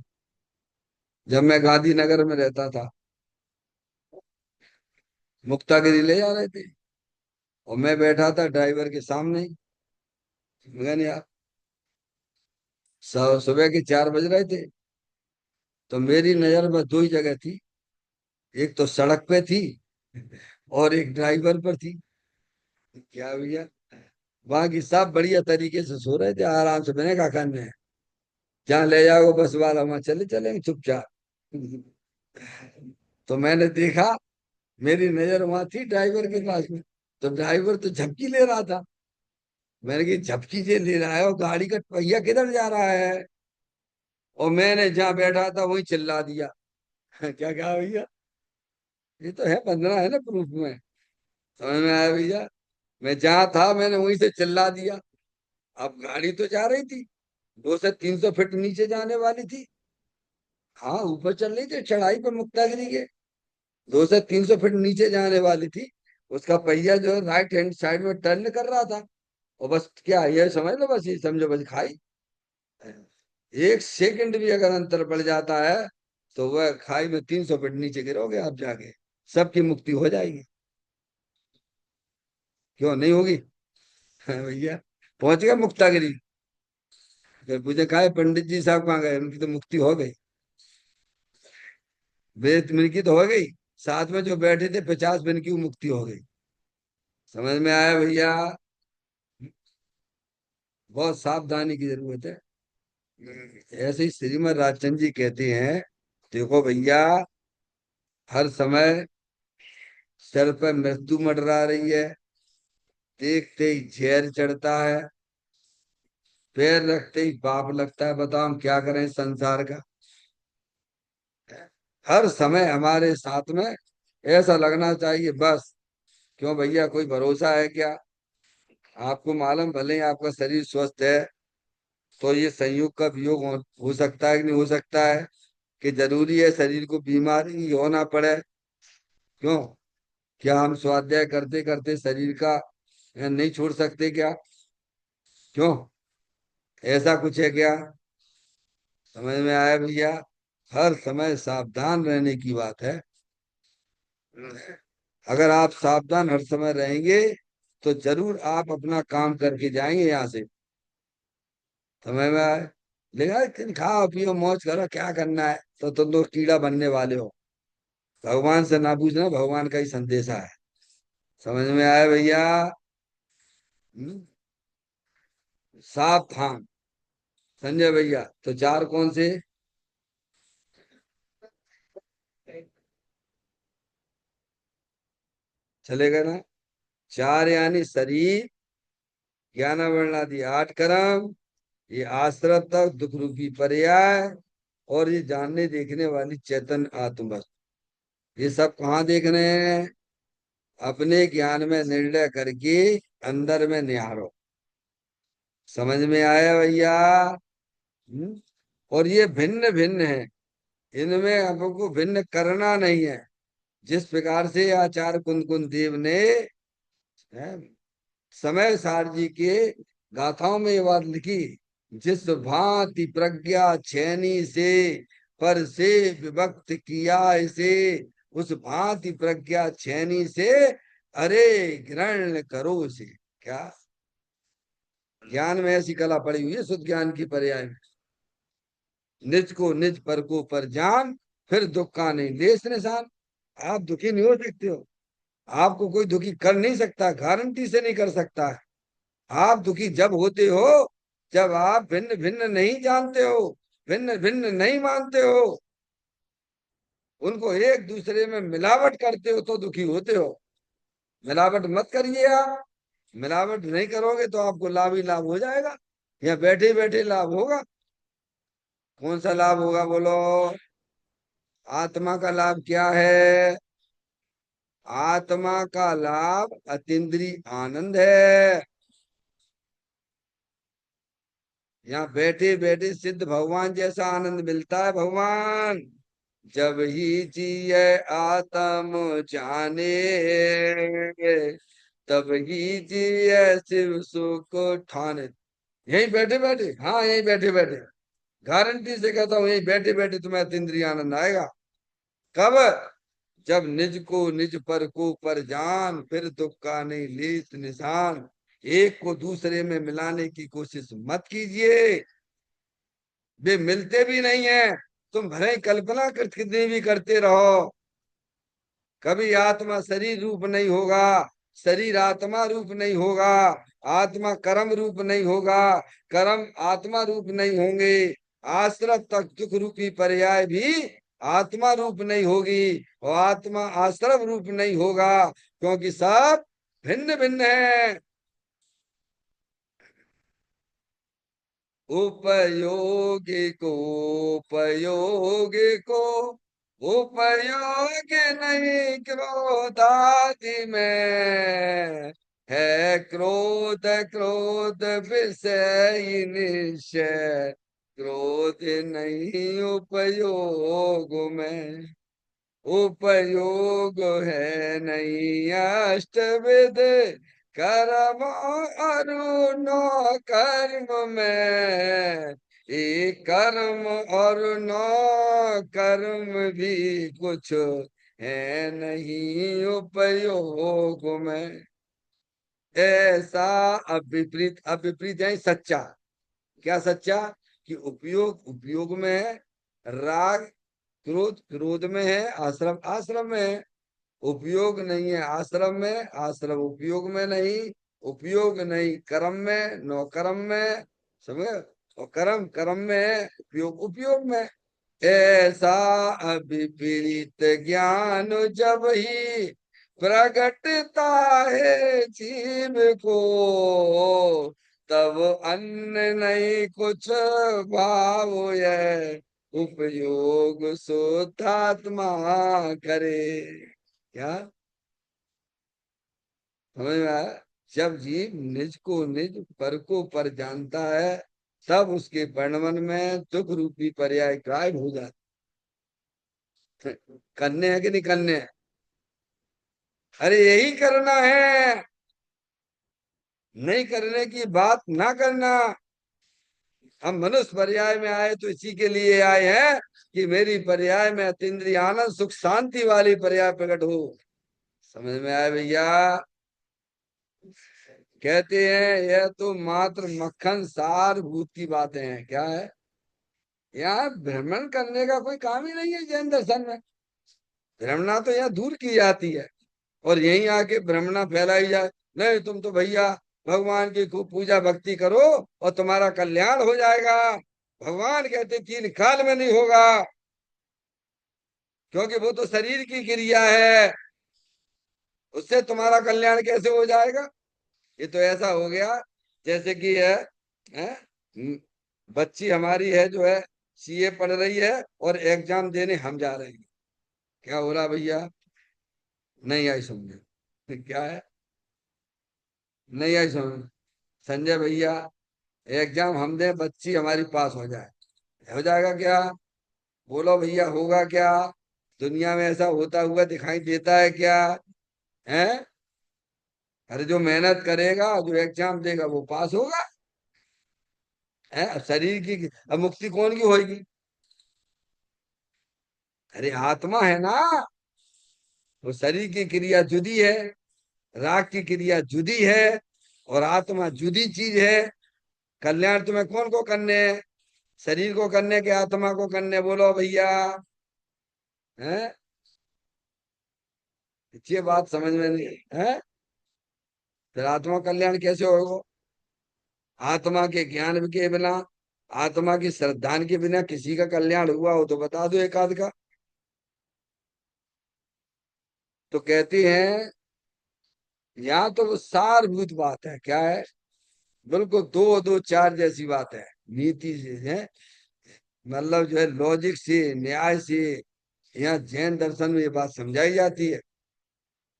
जब मैं गांधीनगर में रहता था। मुक्तागिरी ले जा रहे थे और मैं बैठा था ड्राइवर के सामने ही। मगर यार, सुबह के 4 बज रहे थे। तो मेरी नजर बस दो ही जगह थी, एक तो सड़क पे थी और एक ड्राइवर पर थी। क्या भैया? बाकी सब बढ़िया तरीके से सो रहे थे आराम से। मैंने कहा करने हैं, जहाँ ले जाओ बस वाला वहां चले चलेंगे चुपचाप। तो मैंने देखा, मेरी नजर वहां थी ड्राइवर के पास में। तो ड्राइवर तो झपकी ले रहा था। मैंने कहा झपकी जे ले रहा है और गाड़ी का पहिया किधर जा रहा है। और मैंने जहाँ बैठा था वहीं चिल्ला दिया। क्या कहा भैया? ये तो है 15 है ना प्रूफ में। समझ में आया भैया? मैं जहाँ था मैंने वहीं से चिल्ला दिया। अब गाड़ी तो जा रही थी, 200 से 300 फीट नीचे जाने वाली थी। हाँ ऊपर चल रही थी चढ़ाई पर मुक्तागिरी के, 200 से 300 फीट नीचे जाने वाली थी। उसका पहिया जो है राइट हैंड साइड में टर्न कर रहा था। और बस क्या ये समझ लो, बस ये समझो बस खाई। 1 सेकंड भी अगर अंतर पड़ जाता है तो वह खाई में 300 फीट नीचे गिरोगे आप जाके। सबकी मुक्ति हो जाएगी। क्यों नहीं होगी? हाँ भैया, पहुंच गया मुक्तागिरी। फिर मुझे कहा पंडित जी साहब कहाँ गए, उनकी तो मुक्ति हो गई। वेद मिन की तो हो गई, साथ में जो बैठे थे 50 दिन की वो मुक्ति हो गई। समझ में आया भैया? बहुत सावधानी की जरूरत है। ऐसे ही श्रीमद राजचंद्र जी कहते हैं, देखो भैया, हर समय सर पर मृत्यु मंडरा रही है, देखते ही झेर चढ़ता है, पैर रखते ही पाप लगता है। बताओ हम क्या करें संसार का। हर समय हमारे साथ में ऐसा लगना चाहिए बस। क्यों भैया, कोई भरोसा है क्या? आपको मालूम, भले ही आपका शरीर स्वस्थ है तो ये संयोग का वियोग हो सकता है कि नहीं हो सकता है? कि जरूरी है शरीर को बीमारी होना पड़े? क्यों? क्या हम स्वाध्याय करते करते शरीर का नहीं छोड़ सकते क्या? क्यों? ऐसा कुछ है क्या? समझ में आया भैया? हर समय सावधान रहने की बात है। अगर आप सावधान हर समय रहेंगे तो जरूर आप अपना काम करके जाएंगे यहाँ से। समझ में आए? लेकिन खाओ पियो मौज करो, क्या करना है? तो तुम लोग कीड़ा बनने वाले हो। भगवान से ना पूछना, भगवान का ही संदेशा है। समझ में आया भैया? हम्म? सावधान। संजय भैया, तो चार कौन से? चलेगा ना? चार यानी शरीर, ज्ञान वर्णादि 8 कर्म, ये आश्रत तक दुख रूपी पर्याय, और ये जानने देखने वाली चेतन आत्मा। ये सब कहाँ देखने हैं? अपने ज्ञान में निर्णय करके अंदर में निहारो। समझ में आया भैया? हम्म? और ये भिन्न भिन्न है, इनमें हमको भिन्न करना नहीं है। जिस प्रकार से आचार्य कुंद कुंद देव ने है, समय सार जी के गाथाओं में ये बात लिखी, जिस भांति प्रज्ञा छेनी से पर से विभक्त किया इसे, उस भांति प्रज्ञा छेनी से अरे ग्रहण करो उसे। क्या ज्ञान में ऐसी कला पड़ी हुई है शुद्ध ज्ञान की पर्याय में। निज को निज पर को पर जान, फिर दुख का नहीं लेस निशान। आप दुखी नहीं हो सकते हो, आपको कोई दुखी कर नहीं सकता, गारंटी से नहीं कर सकता है। आप दुखी जब होते हो जब आप भिन्न भिन्न नहीं जानते हो, भिन्न भिन्न नहीं मानते हो, उनको एक दूसरे में मिलावट करते हो तो दुखी होते हो। मिलावट मत करिए आप। मिलावट नहीं करोगे तो आपको लाभ ही लाभ हो जाएगा। यहाँ बैठे बैठे लाभ होगा। कौन सा लाभ होगा बोलो? आत्मा का लाभ क्या है? आत्मा का लाभ अतीन्द्रिय आनंद है। यहाँ बैठे बैठे सिद्ध भगवान जैसा आनंद मिलता है। भगवान जब ही जिय आत्म जाने, तब ही जिय शिव सुख ठाने। यहीं बैठे बैठे, हाँ यहीं बैठे बैठे, गारंटी से कहता हूँ, यहीं बैठे बैठे तुम्हें अतीन्द्रिय आनंद आएगा। कब? जब निज को निज पर को पर जान, फिर दुख का नहीं लीस निशान। एक को दूसरे में मिलाने की कोशिश मत कीजिए, वे मिलते भी नहीं है। तुम भले ही कल्पना कितनी भी करते रहो, कभी आत्मा शरीर रूप नहीं होगा। शरीर आत्मा रूप नहीं होगा, आत्मा कर्म रूप नहीं होगा, कर्म आत्मा रूप नहीं होंगे, आश्रम तक दुख रूपी पर्याय भी आत्मा रूप नहीं होगी, और आत्मा आश्रम रूप नहीं होगा, क्योंकि सब भिन्न भिन्न है। उपयोगी को उपयोगी को उपयोग नहीं क्रोधादि में, है क्रोध क्रोध विषय निश्चय, क्रोध नहीं उपयोग में, उपयोग है नहीं अष्टविध कर्म और नौ कर्म में, एक कर्म और नौ कर्म भी कुछ है नहीं उपयोग में। ऐसा अविपरीत, अविपरीत है सच्चा। क्या सच्चा? कि उपयोग उपयोग में है, राग क्रोध क्रोध में है, आश्रम आश्रम में है, उपयोग नहीं है आश्रम में, आश्रम उपयोग में नहीं, उपयोग नहीं कर्म में, नो कर्म में, समझे, और कर्म कर्म में है, उपयोग उपयोग में। ऐसा अभिपरीत ज्ञान जब ही प्रकटता है जीव को, तब अन्य नहीं कुछ भाव है, उपयोग शुद्धात्मा करे। क्या समझ में आया? जब जीव निज को निज पर को पर जानता है, तब उसके वर्णमन में दुख रूपी पर्याय गायब हो जाता है। करने है कि नहीं करने हैं? अरे यही करना है, नहीं करने की बात ना करना। हम मनुष्य पर्याय में आए तो इसी के लिए आए हैं कि मेरी पर्याय में अतीन्द्रिय आनंद सुख शांति वाली पर्याय प्रकट हो। समझ में आया भैया? कहते हैं यह तो मात्र मक्खन सार भूत की बातें हैं। क्या है? यहाँ भ्रमण करने का कोई काम ही नहीं है जैन दर्शन में। भ्रमणा तो यहाँ दूर की जाती है, और यहीं आके भ्रमणा फैलाई जाए। नहीं, तुम तो भैया भगवान की खूब पूजा भक्ति करो और तुम्हारा कल्याण हो जाएगा। भगवान कहते 3 काल में नहीं होगा, क्योंकि वो तो शरीर की क्रिया है, उससे तुम्हारा कल्याण कैसे हो जाएगा? ये तो ऐसा हो गया जैसे कि है बच्ची हमारी है जो है सीए पढ़ रही है और एग्जाम देने हम जा रहे हैं। क्या हो रहा भैया? नहीं आई समझे? क्या है? नहीं आई समझ? संजय भैया, एग्जाम हम दें, बच्ची हमारी पास हो जाए, हो जाएगा क्या? बोलो भैया, होगा क्या? दुनिया में ऐसा होता हुआ दिखाई देता है क्या? है? अरे जो मेहनत करेगा, जो एग्जाम देगा वो पास होगा। है? अब शरीर की अब मुक्ति कौन की होगी? अरे आत्मा है ना, वो शरीर की क्रिया जुदी है, राग की क्रिया जुदी है, और आत्मा जुदी चीज है। कल्याण तुम्हें कौन को करने हैं? शरीर को करने के आत्मा को करने? बोलो भैया। है? ये बात समझ में नहीं है? फिर आत्मा कल्याण कैसे होगा? आत्मा के ज्ञान के बिना, आत्मा की श्रद्धा के बिना किसी का कल्याण हुआ हो तो बता दो एक आध का। तो कहते हैं यहाँ तो वो सारभूत बात है। क्या है? बिल्कुल दो दो चार जैसी बात है, नीति से है, मतलब जो है लॉजिक से, न्याय से यहाँ जैन दर्शन में ये बात समझाई जाती है।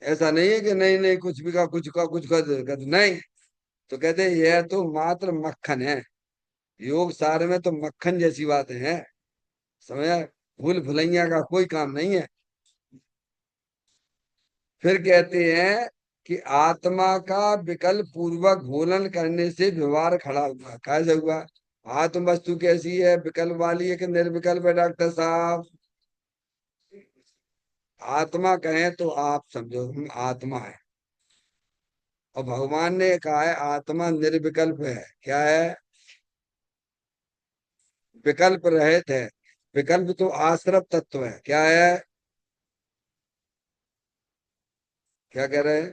ऐसा नहीं है कि नहीं नहीं कुछ भी का कुछ का कुछ कर नहीं। तो कहते हैं यह तो मात्र मक्खन है, योग सार में तो मक्खन जैसी बातें हैं। समझ? भूल भुलैया का कोई काम नहीं है। फिर कहते हैं कि आत्मा का विकल्प पूर्वक घोलन करने से व्यवहार खड़ा हुआ। कैसे हुआ? आत्म वस्तु कैसी है? विकल्प वाली है कि निर्विकल्प है डॉक्टर साहब? आत्मा कहें तो आप समझो हम आत्मा है, और भगवान ने कहा है आत्मा निर्विकल्प है। क्या है? विकल्प रहित है। विकल्प तो आश्रव तत्व है। क्या है? क्या कह रहे हैं?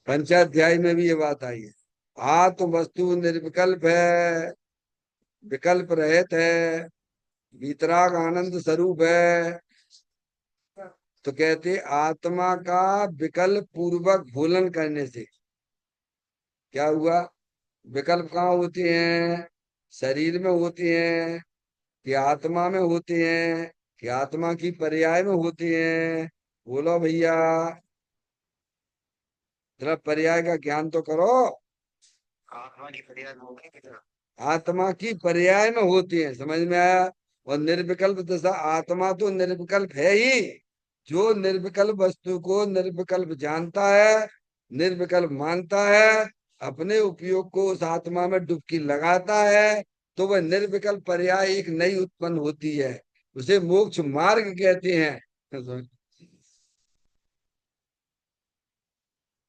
पंचाध्याय में भी ये बात आई है। आत्म वस्तु निर्विकल्प है, विकल्प रहित है, वीतराग आनंद स्वरूप है। तो कहते आत्मा का विकल्प पूर्वक भूलन करने से क्या हुआ? विकल्प कहाँ होते हैं? शरीर में होते हैं कि आत्मा में होते हैं कि आत्मा की पर्याय में होते हैं? बोलो भैया, जरा पर्याय का ज्ञान तो करो। आत्मा की पर्याय में होगी कितना? आत्मा की पर्याय में होती है, समझ में आया? और निर्विकल्प दशा, आत्मा तो निर्विकल्प है ही। जो निर्विकल्प वस्तु को निर्विकल्प जानता है, निर्विकल्प मानता है, अपने उपयोग को उस आत्मा में डुबकी लगाता है, तो वह निर्विकल्प पर्याय एक नई उत्पन्न होती है। उसे मोक्ष मार्ग कहते हैं।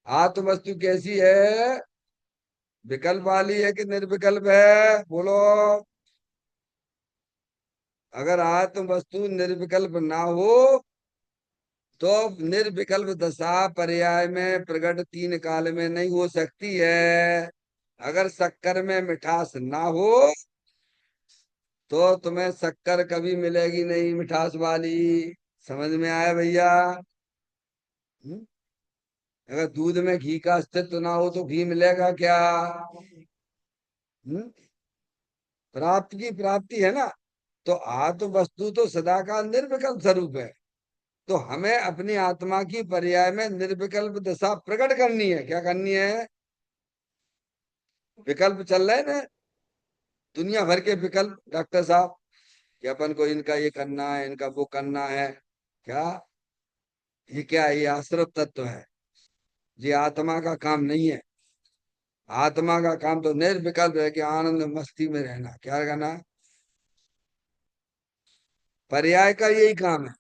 आत्म वस्तु कैसी है? विकल्प वाली है कि निर्विकल्प है? बोलो। अगर आत्म वस्तु निर्विकल्प ना हो तो निर्विकल्प दशा पर्याय में प्रकट तीन काल में नहीं हो सकती है। अगर शक्कर में मिठास ना हो तो तुम्हें शक्कर कभी मिलेगी नहीं मिठास वाली। समझ में आया भैया? हम्म? अगर दूध में घी का अस्तित्व ना हो तो घी मिलेगा क्या? हम्म? प्राप्ति की प्राप्ति है ना। तो आत्म वस्तु तो सदा का निर्विकल्प स्वरूप है। तो हमें अपनी आत्मा की पर्याय में निर्विकल्प दशा प्रकट करनी है। क्या करनी है? विकल्प चल रहे हैं ना, दुनिया भर के विकल्प डॉक्टर साहब, कि अपन को इनका ये करना है, इनका वो करना है। क्या ये? क्या ये आश्रव तत्व है? ये आत्मा का काम नहीं है। आत्मा का काम तो निर्विकल्प है कि आनंद मस्ती में रहना। क्या करना? पर्याय का यही काम है।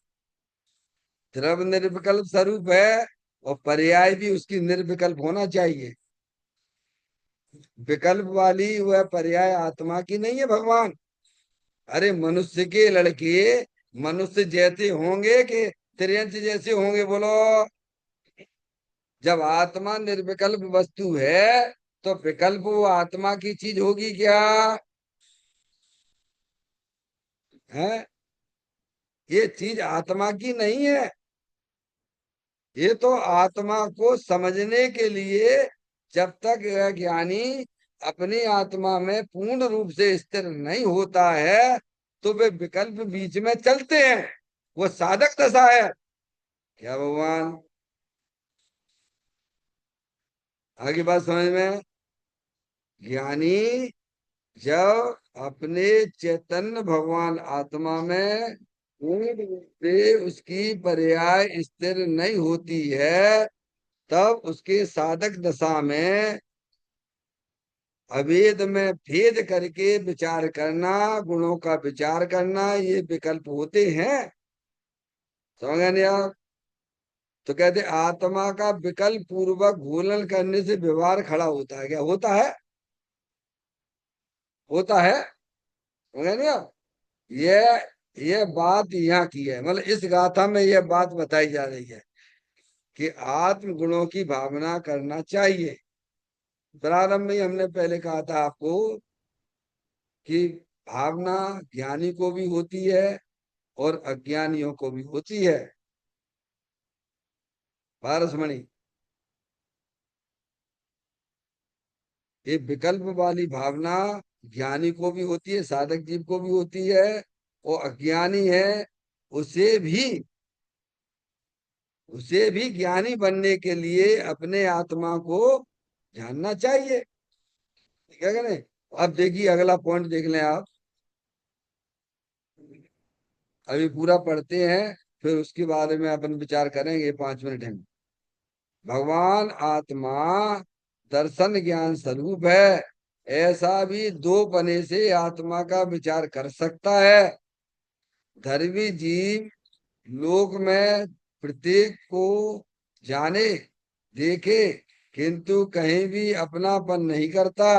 द्रव निर्विकल्प स्वरूप है और पर्याय भी उसकी निर्विकल्प होना चाहिए। विकल्प वाली वह पर्याय आत्मा की नहीं है भगवान। अरे मनुष्य के लड़के मनुष्य जैसे होंगे कि त्रियंच जैसे होंगे? बोलो। जब आत्मा निर्विकल्प वस्तु है तो विकल्प वो आत्मा की चीज होगी क्या? है? ये चीज आत्मा की नहीं है। ये तो आत्मा को समझने के लिए, जब तक यह ज्ञानी अपनी आत्मा में पूर्ण रूप से स्थिर नहीं होता है तो वे विकल्प बीच में चलते हैं। वो साधक दशा है। क्या भगवान? आगे बात समझ में? ज्ञानी जब अपने चैतन्य भगवान आत्मा में पूर्ण रूप से उसकी पर्याय स्थिर नहीं होती है, तब उसके साधक दशा में अभेद में भेद करके विचार करना, गुणों का विचार करना, ये विकल्प होते हैं। समझ गए नहीं आप? तो कहते आत्मा का विकल्प पूर्वक भूलन करने से व्यवहार खड़ा होता है। क्या होता है? होता है। समझ गए नहीं आप? ये ये बात यहाँ की है, मतलब इस गाथा में यह बात बताई जा रही है कि आत्म गुणों की भावना करना चाहिए। प्रारंभ में ही हमने पहले कहा था आपको कि भावना ज्ञानी को भी होती है और अज्ञानियों को भी होती है। पारसमणि, ये विकल्प वाली भावना ज्ञानी को भी होती है, साधक जीव को भी होती है, और अज्ञानी है उसे भी उसे भी ज्ञानी बनने के लिए अपने आत्मा को जानना चाहिए। क्या करें? अब देखिए अगला पॉइंट देख लें आप। अभी पूरा पढ़ते हैं, फिर उसके बारे में अपन विचार करेंगे 5 मिनट में। भगवान आत्मा दर्शन ज्ञान स्वरूप है, ऐसा भी दो पने से आत्मा का विचार कर सकता है। धर्मी जीव लोक में प्रत्येक को जाने देखे, किंतु कहीं भी अपनापन नहीं करता।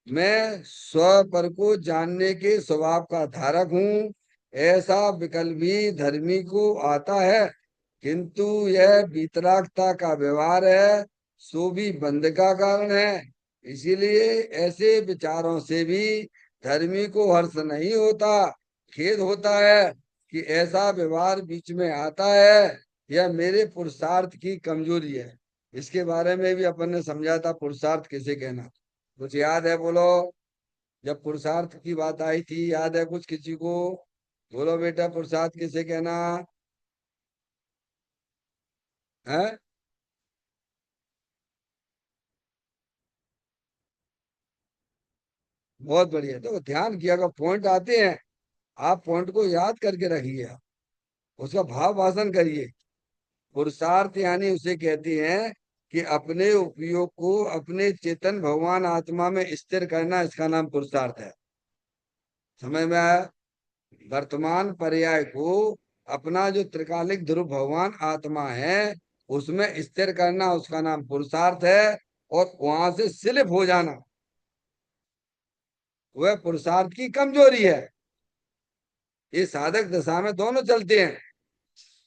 मैं स्व पर को जानने के स्वभाव का धारक हूँ, ऐसा विकल्प भी धर्मी को आता है, किंतु यह वितरागता का व्यवहार है। सो भी बंध का कारण है। इसीलिए ऐसे विचारों से भी धर्मी को हर्ष नहीं होता, खेद होता है कि ऐसा व्यवहार बीच में आता है। यह मेरे पुरुषार्थ की कमजोरी है। इसके बारे में भी अपन ने समझा था, पुरुषार्थ किसे कहना। कुछ याद है बोलो? जब पुरुषार्थ की बात आई थी, याद है कुछ किसी को? बोलो बेटा, पुरुषार्थ किसे कहना है? बहुत बढ़िया। तो ध्यान किया, अगर पॉइंट आते हैं, आप पॉइंट को याद करके रखिए, उसका भाव भाषण करिए। पुरुषार्थ यानी उसे कहते हैं कि अपने उपयोग को अपने चेतन भगवान आत्मा में स्थिर करना, इसका नाम पुरुषार्थ है। समझ में आया? वर्तमान पर्याय को अपना जो त्रिकालिक ध्रुव भगवान आत्मा है उसमें स्थिर करना, उसका नाम पुरुषार्थ है। और वहां से स्लिप हो जाना, वह पुरुषार्थ की कमजोरी है। ये साधक दशा में दोनों चलते हैं,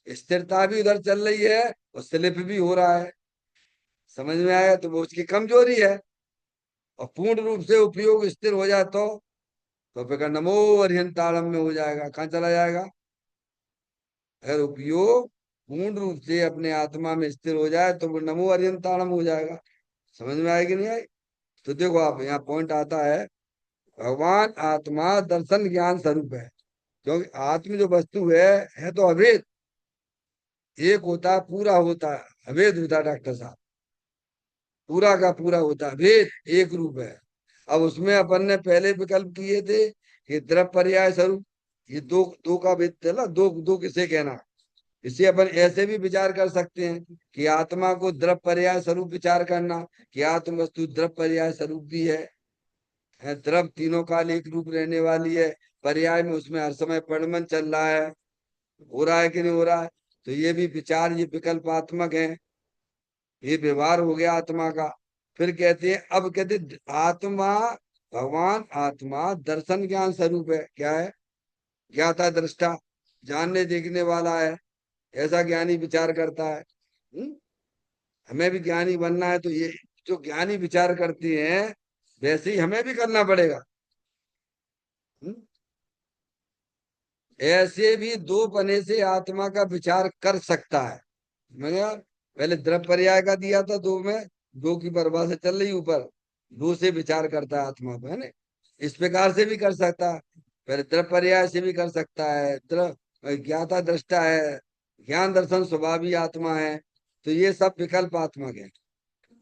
स्थिरता भी उधर चल रही है और स्लिप भी हो रहा है। समझ में आया? तो वो उसकी कमजोरी है। और पूर्ण रूप से उपयोग स्थिर हो जाए तो फिर नमो अरिहंताड़म में हो जाएगा। कहाँ चला जाएगा? अगर उपयोग पूर्ण रूप से अपने आत्मा में स्थिर हो जाए तो वो नमो अरिहंताड़म हो जाएगा। समझ में आएगी नहीं आई? तो देखो, आप यहाँ पॉइंट आता है, भगवान आत्मा दर्शन ज्ञान स्वरूप है। क्योंकि आत्म जो वस्तु है तो अभेद। एक होता है, पूरा होता है, अभेद होता है डॉक्टर साहब। पूरा का पूरा होता है, भेद एक रूप है। अब उसमें अपन ने पहले विकल्प किए थे कि द्रव पर्याय स्वरूप। ये दो दो का भेद चला, दो दो किसे कहना। इसे अपन ऐसे भी विचार कर सकते हैं कि आत्मा को द्रव पर्याय स्वरूप विचार करना, कि आत्म वस्तु द्रव पर्याय स्वरूप भी है। द्रव तीनों काल एक रूप रहने वाली है, पर्याय में उसमें हर समय परिणमन चल रहा है। हो रहा है कि नहीं हो रहा है? तो ये भी विचार, ये विकल्पात्मक है। ये व्यवहार हो गया आत्मा का। फिर कहते हैं, अब कहते हैं, आत्मा, भगवान आत्मा दर्शन ज्ञान स्वरूप है। क्या है? ज्ञाता दृष्टा, जानने देखने वाला है। ऐसा ज्ञानी विचार करता है। हमें भी ज्ञानी बनना है तो ये जो ज्ञानी विचार करते हैं वैसे ही हमें भी करना पड़ेगा। हम्म? ऐसे भी दो पने से आत्मा का विचार कर सकता है। मैंने यार पहले द्रव पर्याय का दिया था, दो में दो की परिभाषा चल रही ऊपर। दो से विचार करता है आत्मा पे, है ना? इस प्रकार से भी कर सकता है, पहले द्रव पर्याय से भी कर सकता है। द्रव ज्ञाता दृष्टा है, ज्ञान दर्शन स्वभाव ही आत्मा है। तो ये सब विकल्पात्मक है।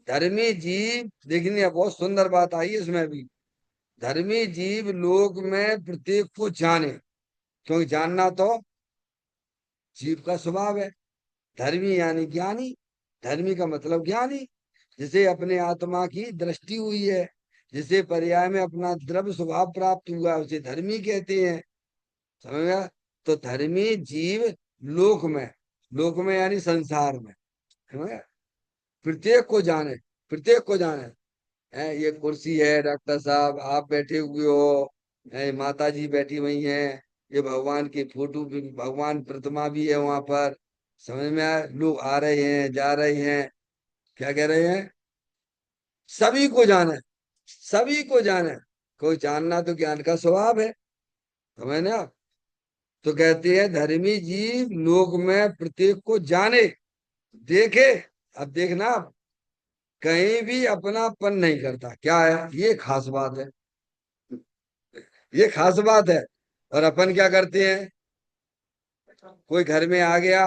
धर्मी जीव, देखनी है, बहुत सुंदर बात आई है इसमें भी। धर्मी जीव लोक में प्रत्येक को जाने, क्योंकि जानना तो जीव का स्वभाव है। धर्मी यानी ज्ञानी, धर्मी का मतलब ज्ञानी, जिसे अपने आत्मा की दृष्टि हुई है, जिसे पर्याय में अपना द्रव्य स्वभाव प्राप्त हुआ है, उसे धर्मी कहते हैं। समझ गया? तो धर्मी जीव लोक में, लोक में यानी संसार में, समझ गया? प्रत्येक को जाने, प्रत्येक को जाने। ये कुर्सी है डॉक्टर साहब, आप बैठे हुए हो, माता जी बैठी हुई हैं, ये भगवान की फोटो भी, भगवान प्रतिमा भी है वहां पर। समझ में आया? लोग आ रहे हैं, जा रहे हैं। क्या कह रहे हैं? सभी को जाने, सभी को जाने। कोई जानना तो ज्ञान का स्वभाव है। समझ ना? तो कहते हैं धर्मी जीव लोक में प्रत्येक को जाने, देखे। अब देखना, कहीं भी अपनापन नहीं करता। क्या है ये? खास बात है, ये खास बात है। और अपन क्या करते हैं? कोई घर में आ गया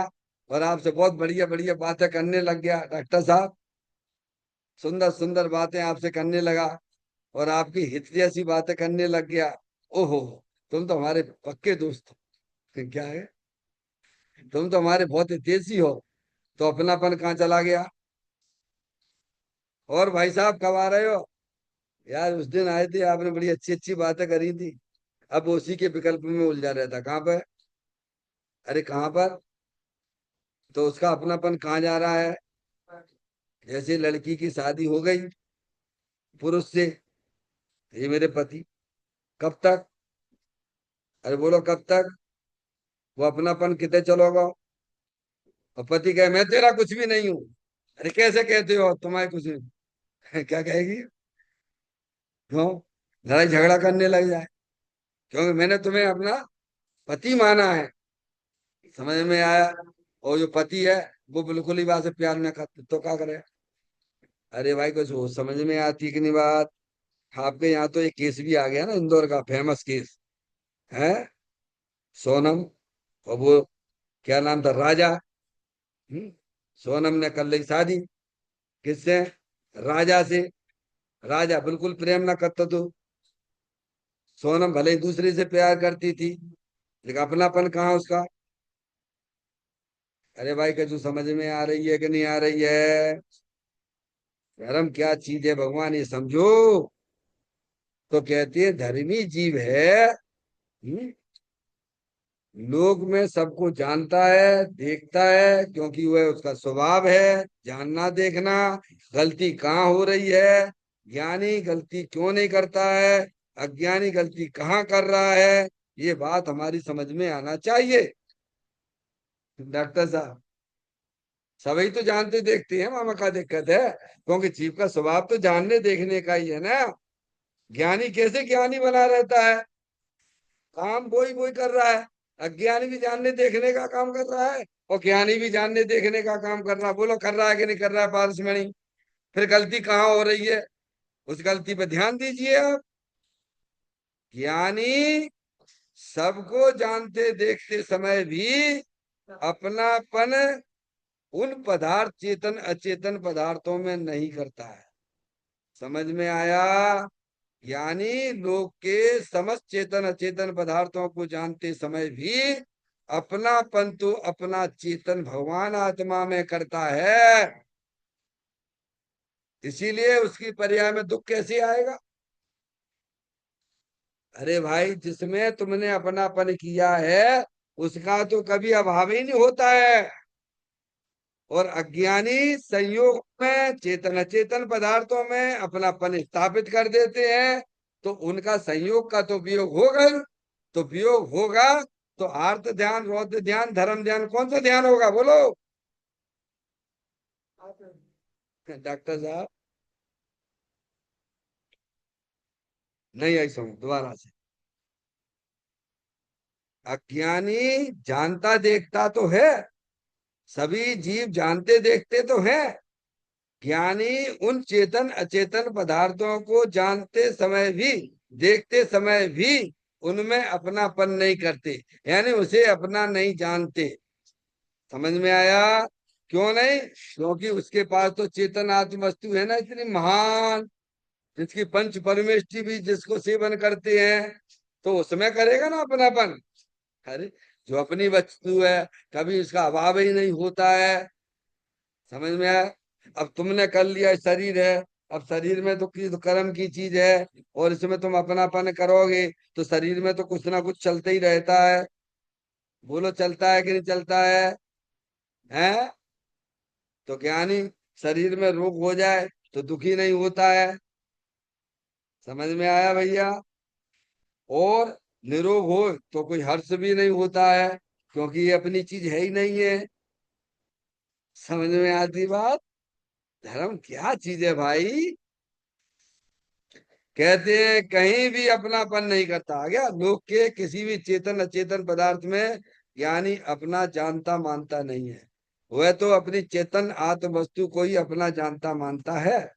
और आपसे बहुत बढ़िया बढ़िया बातें करने लग गया, डॉक्टर साहब सुंदर सुंदर बातें आपसे करने लगा, और आपकी हित जैसी बातें करने लग गया। ओहो, तुम तो हमारे पक्के दोस्त हो। क्या है? तुम तो हमारे बहुत हितैषी हो। तो अपनापन कहाँ चला गया? और भाई साहब कब आ रहे हो? यार उस दिन आए थे, आपने बड़ी अच्छी अच्छी बातें करी थी। अब उसी के विकल्प में उलझा रहता। कहाँ पर? अरे कहाँ पर? तो उसका अपनापन कहाँ जा रहा है? जैसे लड़की की शादी हो गई पुरुष से, ये मेरे पति, कब तक? अरे बोलो कब तक? वो अपनापन कितने चलोगा? और पति कहे मैं तेरा कुछ भी नहीं हूं, अरे कैसे कहते हो, तुम्हारे कुछ क्या कहेगी? क्यों लड़ाई झगड़ा करने लग जाए? क्योंकि मैंने तुम्हें अपना पति माना है। समझ में आया? और जो पति है वो बिल्कुल ही बात से प्यार न करते तो क्या करे? अरे भाई कुछ वो समझ में आती कि नहीं बात? आपके यहाँ तो एक केस भी आ गया ना, इंदौर का फेमस केस है। सोनम, और वो क्या नाम था, राजा। सोनम ने कर ली शादी। किससे? राजा से। राजा बिल्कुल प्रेम ना करता तो। सोनम भले ही दूसरे से प्यार करती थी, लेकिन अपनापन कहाँ उसका? अरे भाई कछु समझ में आ रही है कि नहीं आ रही है? धर्म क्या चीज है भगवान ये समझो। तो कहती है धर्मी जीव है। हम्म, लोक में सबको जानता है, देखता है, क्योंकि वह उसका स्वभाव है जानना देखना। गलती कहाँ हो रही है, ज्ञानी गलती क्यों नहीं करता है, अज्ञानी गलती कहाँ कर रहा है, ये बात हमारी समझ में आना चाहिए। डॉक्टर साहब, सभी तो जानते देखते हैं, मामा का दिक्कत है? क्योंकि जीव का स्वभाव तो जानने देखने का ही है ना। ज्ञानी कैसे ज्ञानी बना रहता है? काम वही वही कर रहा है। अज्ञानी भी जानने देखने का काम कर रहा है, और ज्ञानी भी जानने देखने का काम कर रहा है। बोलो कर रहा है कि नहीं कर रहा है पारसमणि? फिर गलती कहाँ हो रही है, उस गलती पे ध्यान दीजिए आप। ज्ञानी सबको जानते देखते समय भी अपनापन उन पदार्थ चेतन अचेतन पदार्थों में नहीं करता है। समझ में आया? यानी लोग के समस्त चेतन अचेतन पदार्थों को जानते समय भी अपनापन तो अपना चेतन भगवान आत्मा में करता है। इसीलिए उसकी पर्याय में दुख कैसे आएगा? अरे भाई जिसमें तुमने अपनापन किया है उसका तो कभी अभाव ही नहीं होता है। और अज्ञानी संयोग में चेतन अचेतन पदार्थों में अपनापन स्थापित कर देते हैं, तो उनका संयोग का तो वियोग होगा ही। तो वियोग होगा तो आर्त ध्यान, रौद्र ध्यान, धर्म ध्यान, कौन सा ध्यान होगा बोलो? डॉक्टर साहब, नहीं आई समझ, दोबारा से। अज्ञानी जानता देखता तो है, सभी जीव जानते देखते तो है। ज्ञानी उन चेतन अचेतन पदार्थों को जानते समय भी, देखते समय भी उनमें अपनापन नहीं करते, यानी उसे अपना नहीं जानते। समझ में आया? क्यों नहीं? क्योंकि उसके पास तो चेतन आत्म वस्तु है ना, इतनी महान, जिसकी पंच परमेष्टि भी जिसको सेवन करते हैं, तो उसमें करेगा ना अपनापन। अरे जो अपनी वस्तु है कभी उसका अभाव ही नहीं होता है। समझ में आया? अब तुमने कर लिया शरीर है, अब शरीर में तो की तो कर्म की चीज है, और इसमें तुम अपनापन करोगे तो शरीर में तो कुछ ना कुछ चलता ही रहता है। बोलो चलता है कि नहीं चलता है? हैं? तो ज्ञानी शरीर में रोग हो जाए तो दुखी नहीं होता है। समझ में आया भैया? और निरोग हो तो कोई हर्ष भी नहीं होता है, क्योंकि ये अपनी चीज है ही नहीं है। समझ में आती बात? धर्म क्या चीज है भाई? कहते हैं कहीं भी अपनापन नहीं करता। आ गया लोग के किसी भी चेतन अचेतन पदार्थ में ज्ञानी अपना जानता मानता नहीं है। वह तो अपनी चेतन आत्म वस्तु को ही अपना जानता मानता है।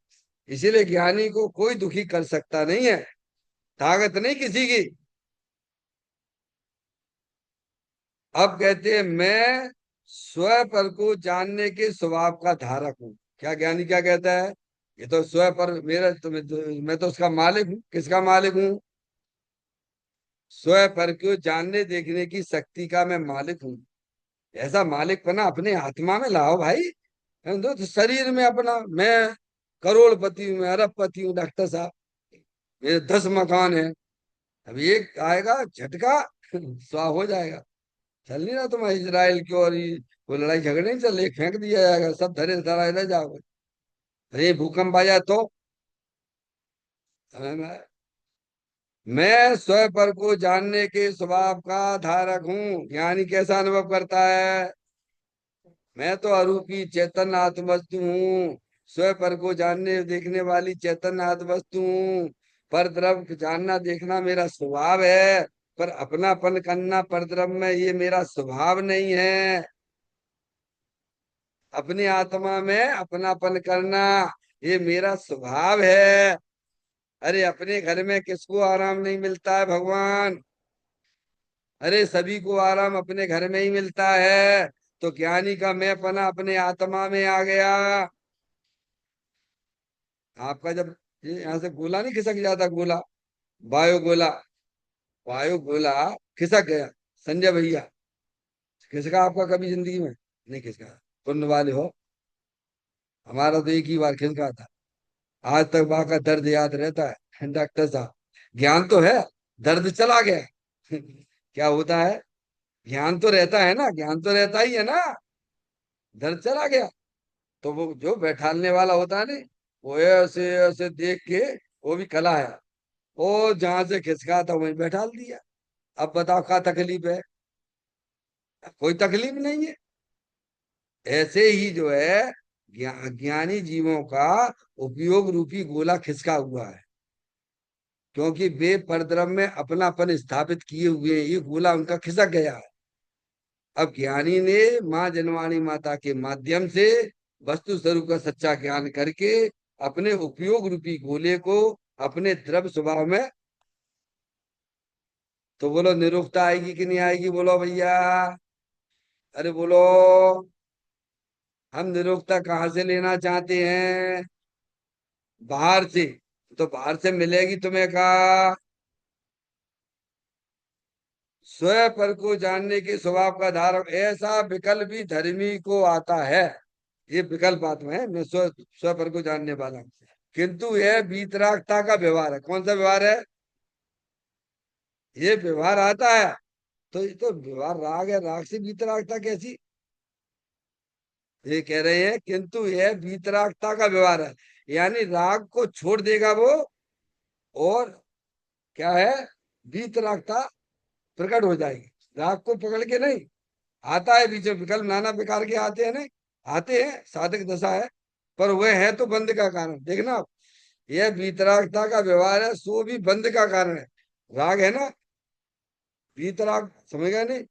इसीलिए ज्ञानी को कोई दुखी कर सकता नहीं है, ताकत नहीं किसी की। अब कहते हैं मैं स्व पर को जानने के स्वभाव का धारक हूं। क्या ज्ञानी क्या कहता है? ये तो स्व पर मेरा तो मैं तो उसका मालिक हूँ। किसका मालिक हूँ? स्व पर को जानने देखने की शक्ति का मैं मालिक हूँ। ऐसा मालिक पना अपने आत्मा में लाओ भाई। तो शरीर में अपना मैं करोड़पति हूँ, मैं अरबपति हूँ डॉक्टर साहब, मेरे 10 मकान है। अभी एक आएगा झटका स्वाह हो जाएगा। चल नहीं रहा तुम्हारा इजराइल की और वो लड़ाई झगड़े नहीं चल, एक फेंक दिया जाएगा, सब धरे धराए रह जाओगे। अरे भूकंप आ जाए तो? समझ में आया? मैं स्वयं पर को जानने के स्वभाव का धारक हूँ। ज्ञानी कैसा अनुभव करता है? मैं तो अरूपी चैतन्य आत्मवस्तु हूँ। स्वयं पर को जानने देखने वाली चैतन्य आत्मवस्तु हूँ। पर द्रव्य जानना देखना मेरा स्वभाव है। पर अपनापन करना पर द्रव्य में ये मेरा स्वभाव नहीं है। अपनी आत्मा में अपनापन करना ये मेरा स्वभाव है। अरे अपने घर में किसको आराम नहीं मिलता है भगवान। अरे सभी को आराम अपने घर में ही मिलता है। तो ज्ञानी का मैंपना अपने आत्मा में आ गया। आपका जब ये यहाँ से गोला नहीं खिसक जाता, गोला, वायु गोला, वायु गोला खिसक गया, संजय भैया, खिसका आपका कभी जिंदगी में? नहीं खिसका। पुण्य वाले हो। हमारा तो एक ही बार खिसका था। आज तक वहां का दर्द याद रहता है। डॉक्टर साहब, ज्ञान तो है, दर्द चला गया। क्या होता है? ज्ञान तो रहता है ना, ज्ञान तो रहता ही है ना, दर्द चला गया। तो वो जो बैठालने वाला होता है ना, वो ऐसे ऐसे देख के, वो भी कला है, वो जहां से खिसका था वहीं बैठाल दिया। अब बताओ क्या तकलीफ है? कोई तकलीफ नहीं है। ऐसे ही जो है ज्ञानी जीवों का उपयोग रूपी गोला खिसका हुआ है। क्योंकि वे परद्रव्य में अपनापन स्थापित किए हुए हैं, ये गोला उनका खिसक गया है। अब ज्ञानी ने माँ जनवाणी माता के माध्यम से वस्तु स्वरूप का सच्चा ज्ञान करके अपने उपयोग रूपी गोले को अपने द्रव्य स्वभाव में, तो बोलो निरुक्ता आएगी कि नहीं आएगी? बोलो भैया, अरे बोलो। हम निरुक्ता कहाँ से लेना चाहते हैं? बाहर से। तो बाहर से मिलेगी तुम्हें कहा? स्वयं पर को जानने के स्वभाव का धारक ऐसा विकल्प भी धर्मी को आता है। ये विकल्प आत्मा है, मैं स्व स्व पर को जानने वाला हूं। किंतु यह वीतरागता का व्यवहार है। कौन सा व्यवहार है? ये व्यवहार आता है। तो ये तो व्यवहार राग है, राग से वीतरागता कैसी? ये कह रहे हैं किंतु यह वीतरागता का व्यवहार है। यानी राग को छोड़ देगा वो, और क्या है, वीतरागता प्रकट हो जाएगी। राग को पकड़ के नहीं, आता है बीच में विकल्प नाना प्रकार के आते हैं, नहीं आते हैं, साधक दशा है। पर वह है तो बंद का कारण, देखना आप। यह वीतरागता का व्यवहार है, सो भी बंद का कारण है। राग है ना, वीतराग, समझ गए नहीं?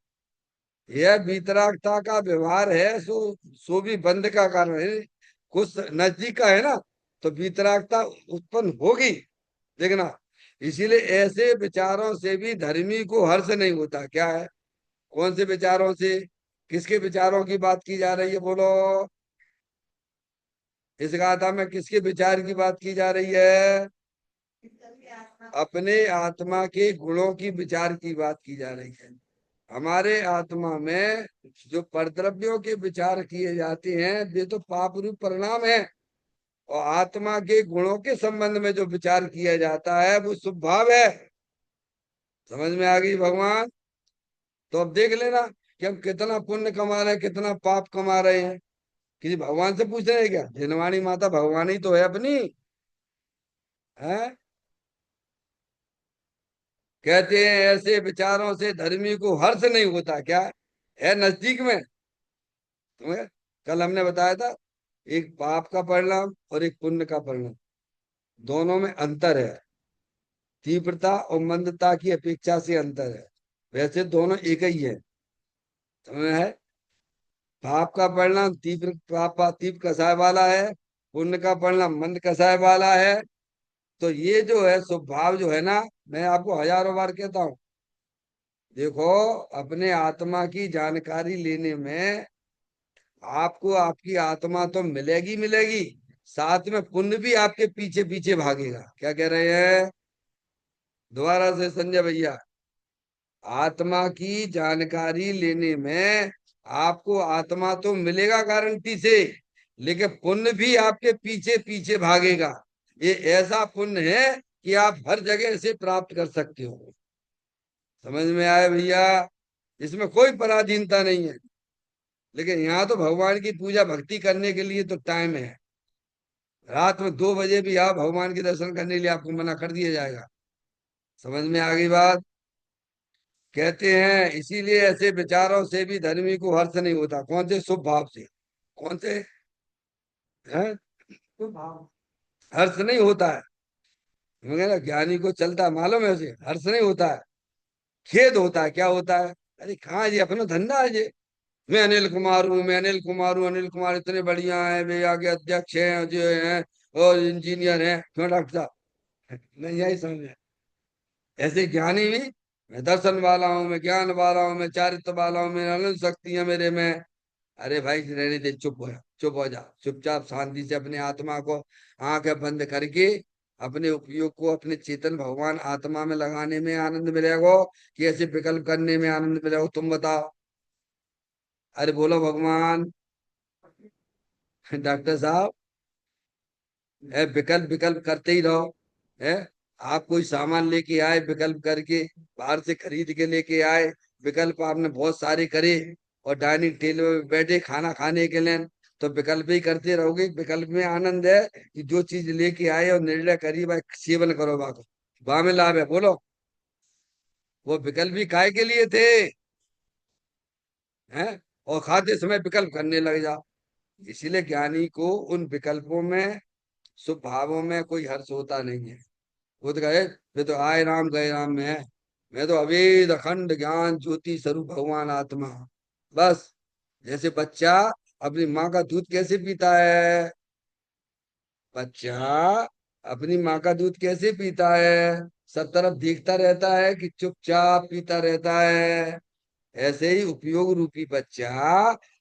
यह वीतरागता का व्यवहार है, सो भी बंद का कारण है। कुछ नजदीक का है ना, तो वीतरागता उत्पन्न होगी, देखना। इसीलिए ऐसे विचारों से भी धर्मी को हर्ष नहीं होता। क्या है? कौन से विचारों से? किसके विचारों की बात की जा रही है? बोलो। इस गाथा में किसके विचार की बात की जा रही है? अपने आत्मा के गुणों की विचार की बात की जा रही है। हमारे आत्मा में जो परद्रव्यों के विचार किए जाते हैं वे तो पाप रूप परिणाम है। और आत्मा के गुणों के संबंध में जो विचार किया जाता है वो शुभ भाव है। समझ में आ गई भगवान? तो अब देख लेना कि हम कितना पुण्य कमा रहे हैं, कितना पाप कमा रहे हैं। किसी भगवान से पूछ रहे हैं क्या? जिनवाणी माता भगवान ही तो है अपनी, है। कहते हैं ऐसे विचारों से धर्मी को हर्ष नहीं होता। क्या है नजदीक में तुम्हें? कल हमने बताया था, एक पाप का परिणाम और एक पुण्य का परिणाम, दोनों में अंतर है। तीव्रता और मंदता की अपेक्षा से अंतर है। वैसे दोनों एक ही है, समझ में है? पाप का परिणाम तीव्र, पाप तीव्र कसाय वाला है। पुण्य का परिणाम मंद कसाय वाला है। तो ये जो है स्वभाव जो है ना, मैं आपको हजारों बार कहता हूँ, देखो, अपने आत्मा की जानकारी लेने में आपको आपकी आत्मा तो मिलेगी मिलेगी, साथ में पुण्य भी आपके पीछे पीछे भागेगा। क्या कह रहे हैं? दोबारा से संजय भैया, आत्मा की जानकारी लेने में आपको आत्मा तो मिलेगा गारंटी से, लेकिन पुण्य भी आपके पीछे पीछे भागेगा। ये ऐसा पुण्य है कि आप हर जगह से प्राप्त कर सकते हो। समझ में आया भैया? इसमें कोई पराधीनता नहीं है। लेकिन यहाँ तो भगवान की पूजा भक्ति करने के लिए तो टाइम है। रात में 2 बजे भी आप भगवान के दर्शन करने के लिए आपको मना कर दिया जाएगा। समझ में आ गई बात? कहते हैं इसीलिए ऐसे विचारों से भी धर्मी को हर्ष नहीं होता। कौन से? शुभ भाव से। कौन से? हैं? शुभ भाव। हर्ष नहीं होता है। मगर ज्ञानी को चलता है, मालूम है उसे हर्ष नहीं होता है, खेद होता है। क्या होता है? अरे कहाँ ये अपना धंधा है ये। मैं अनिल कुमार हूँ, मैं अनिल कुमार हूँ, अनिल कुमार इतने बढ़िया हैं, वे आगे अध्यक्ष हैं जो हैं और इंजीनियर हैं। क्यों डॉक्टर साहब? नहीं यही समझ में। ऐसे ज्ञानी भी, मैं दर्शन वाला हूँ, मैं ज्ञान वाला हूँ, मैं चारित्र वाला हूँ, मेरे अनंत शक्ति है मेरे में। अरे भाई रहने दे, चुप हो जा, चुप हो जा, चुपचाप शांति से अपने आत्मा को आंखें बंद करके अपने उपयोग को अपने चेतन भगवान आत्मा में लगाने में आनंद मिलेगा कि ऐसे विकल्प करने में आनंद मिलेगा? तुम बताओ। अरे बोलो भगवान। डॉक्टर साहब, है विकल्प विकल्प करते ही रहो। है, आप कोई सामान लेके आए विकल्प करके, बाहर से खरीद के लेके आए, विकल्प आपने बहुत सारे करे और डाइनिंग टेबल में बैठे खाना खाने के लिए, तो विकल्प ही करते रहोगे। विकल्प में आनंद है कि जो चीज लेके आए और निर्णय करी भाई सेवन करो, बाको वहां में लाभ है। बोलो, वो विकल्प भी काय के लिए थे? हैं? और खाते समय विकल्प करने लग जाओ। इसीलिए ज्ञानी को उन विकल्पों में, शुभ भावों में कोई हर्ष होता नहीं है। वो तो कहे वे तो आए राम गए राम में है। मैं तो अवेद अखंड ज्ञान ज्योति स्वरूप भगवान आत्मा। बस। जैसे बच्चा अपनी माँ का दूध कैसे पीता है? बच्चा अपनी माँ का दूध कैसे पीता है? सब तरफ देखता रहता है कि चुपचाप पीता रहता है? ऐसे ही उपयोग रूपी बच्चा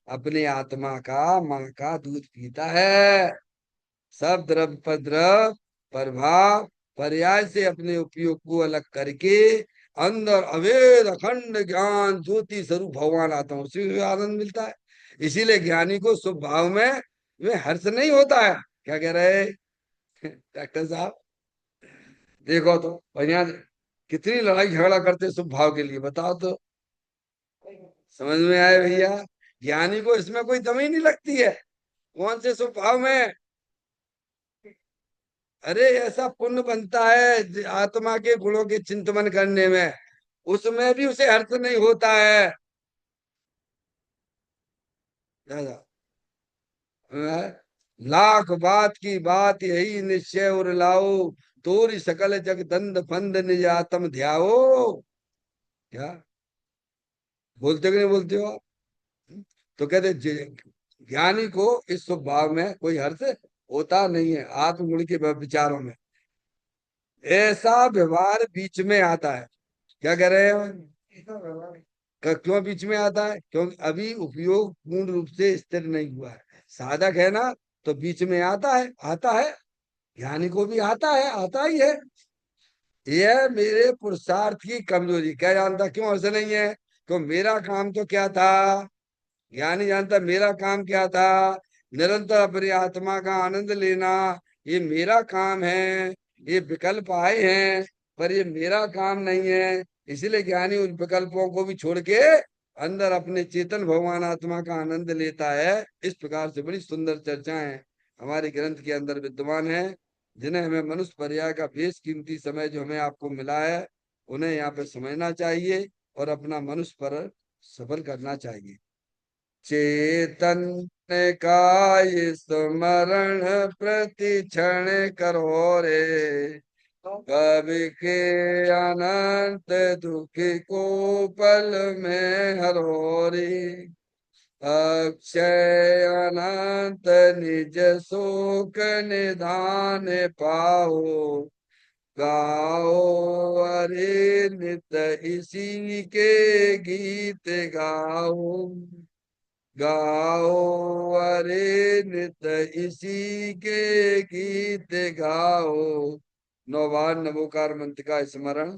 अपने आत्मा का, माँ का दूध पीता है। सब द्रव्य पर द्रव प्रभाव पर्याय से अपने उपयोग को अलग करके अंदर अवेद अखंड ज्ञान ज्योति स्वरूप भगवान आता हूँ, उसी में आनंद मिलता है। इसीलिए ज्ञानी को शुभ भाव में हर्ष नहीं होता है। क्या कह रहे डॉक्टर साहब? देखो तो भैया, कितनी लड़ाई झगड़ा करते शुभ भाव के लिए, बताओ तो। समझ में आए भैया? ज्ञानी को इसमें कोई दम ही नहीं लगती है। कौन से शुभ भाव में? अरे ऐसा पुण्य बनता है आत्मा के गुणों के चिंतन करने में, उसमें भी उसे अर्थ नहीं होता है। दादा, लाख बात की बात यही निश्चय और लाओ, तोरी सकल जग दंड फंद निज आत्म ध्याओ। क्या बोलते हो कि नहीं बोलते हो आप? तो कहते ज्ञानी को इस स्वभाव में कोई हर्ष होता नहीं है, आत्मगुण के विचारों में। ऐसा व्यवहार बीच में आता है। क्या कह रहे हो? क्यों बीच में आता है? क्योंकि अभी उपयोग पूर्ण रूप से स्थिर नहीं हुआ है। साधक है ना, तो बीच में आता है, आता है। ज्ञानी को भी आता है, आता ही है। यह मेरे पुरुषार्थ की कमजोरी। क्या जानता क्यों ऐसा नहीं है? क्यों मेरा काम तो क्या था? ज्ञानी जानता मेरा काम क्या था, निरंतर अपनी आत्मा का आनंद लेना। ये मेरा काम है। ये विकल्प आए हैं पर ये मेरा काम नहीं है। इसीलिए ज्ञानी उन विकल्पों को भी छोड़ के अंदर अपने चेतन भगवान आत्मा का आनंद लेता है। इस प्रकार से बड़ी सुंदर चर्चाएं हमारे ग्रंथ के अंदर विद्यमान है, जिन्हें हमें मनुष्य पर्याय का बेशकीमती समय जो हमें आपको मिला है, उन्हें यहाँ पे समझना चाहिए और अपना मनुष्य पर सफल करना चाहिए। चैतन्य का ये स्मरण प्रति क्षण करो रे, कवि के अनंत दुख को पल में हरो रे। अक्षय अनंत निज सुख निधान पाओ, गाओ अरे नित इसी के गीत गाओ। गाओ अरे नित इसी के गीत गाओ। नौबार नवोकार मंत्र का स्मरण।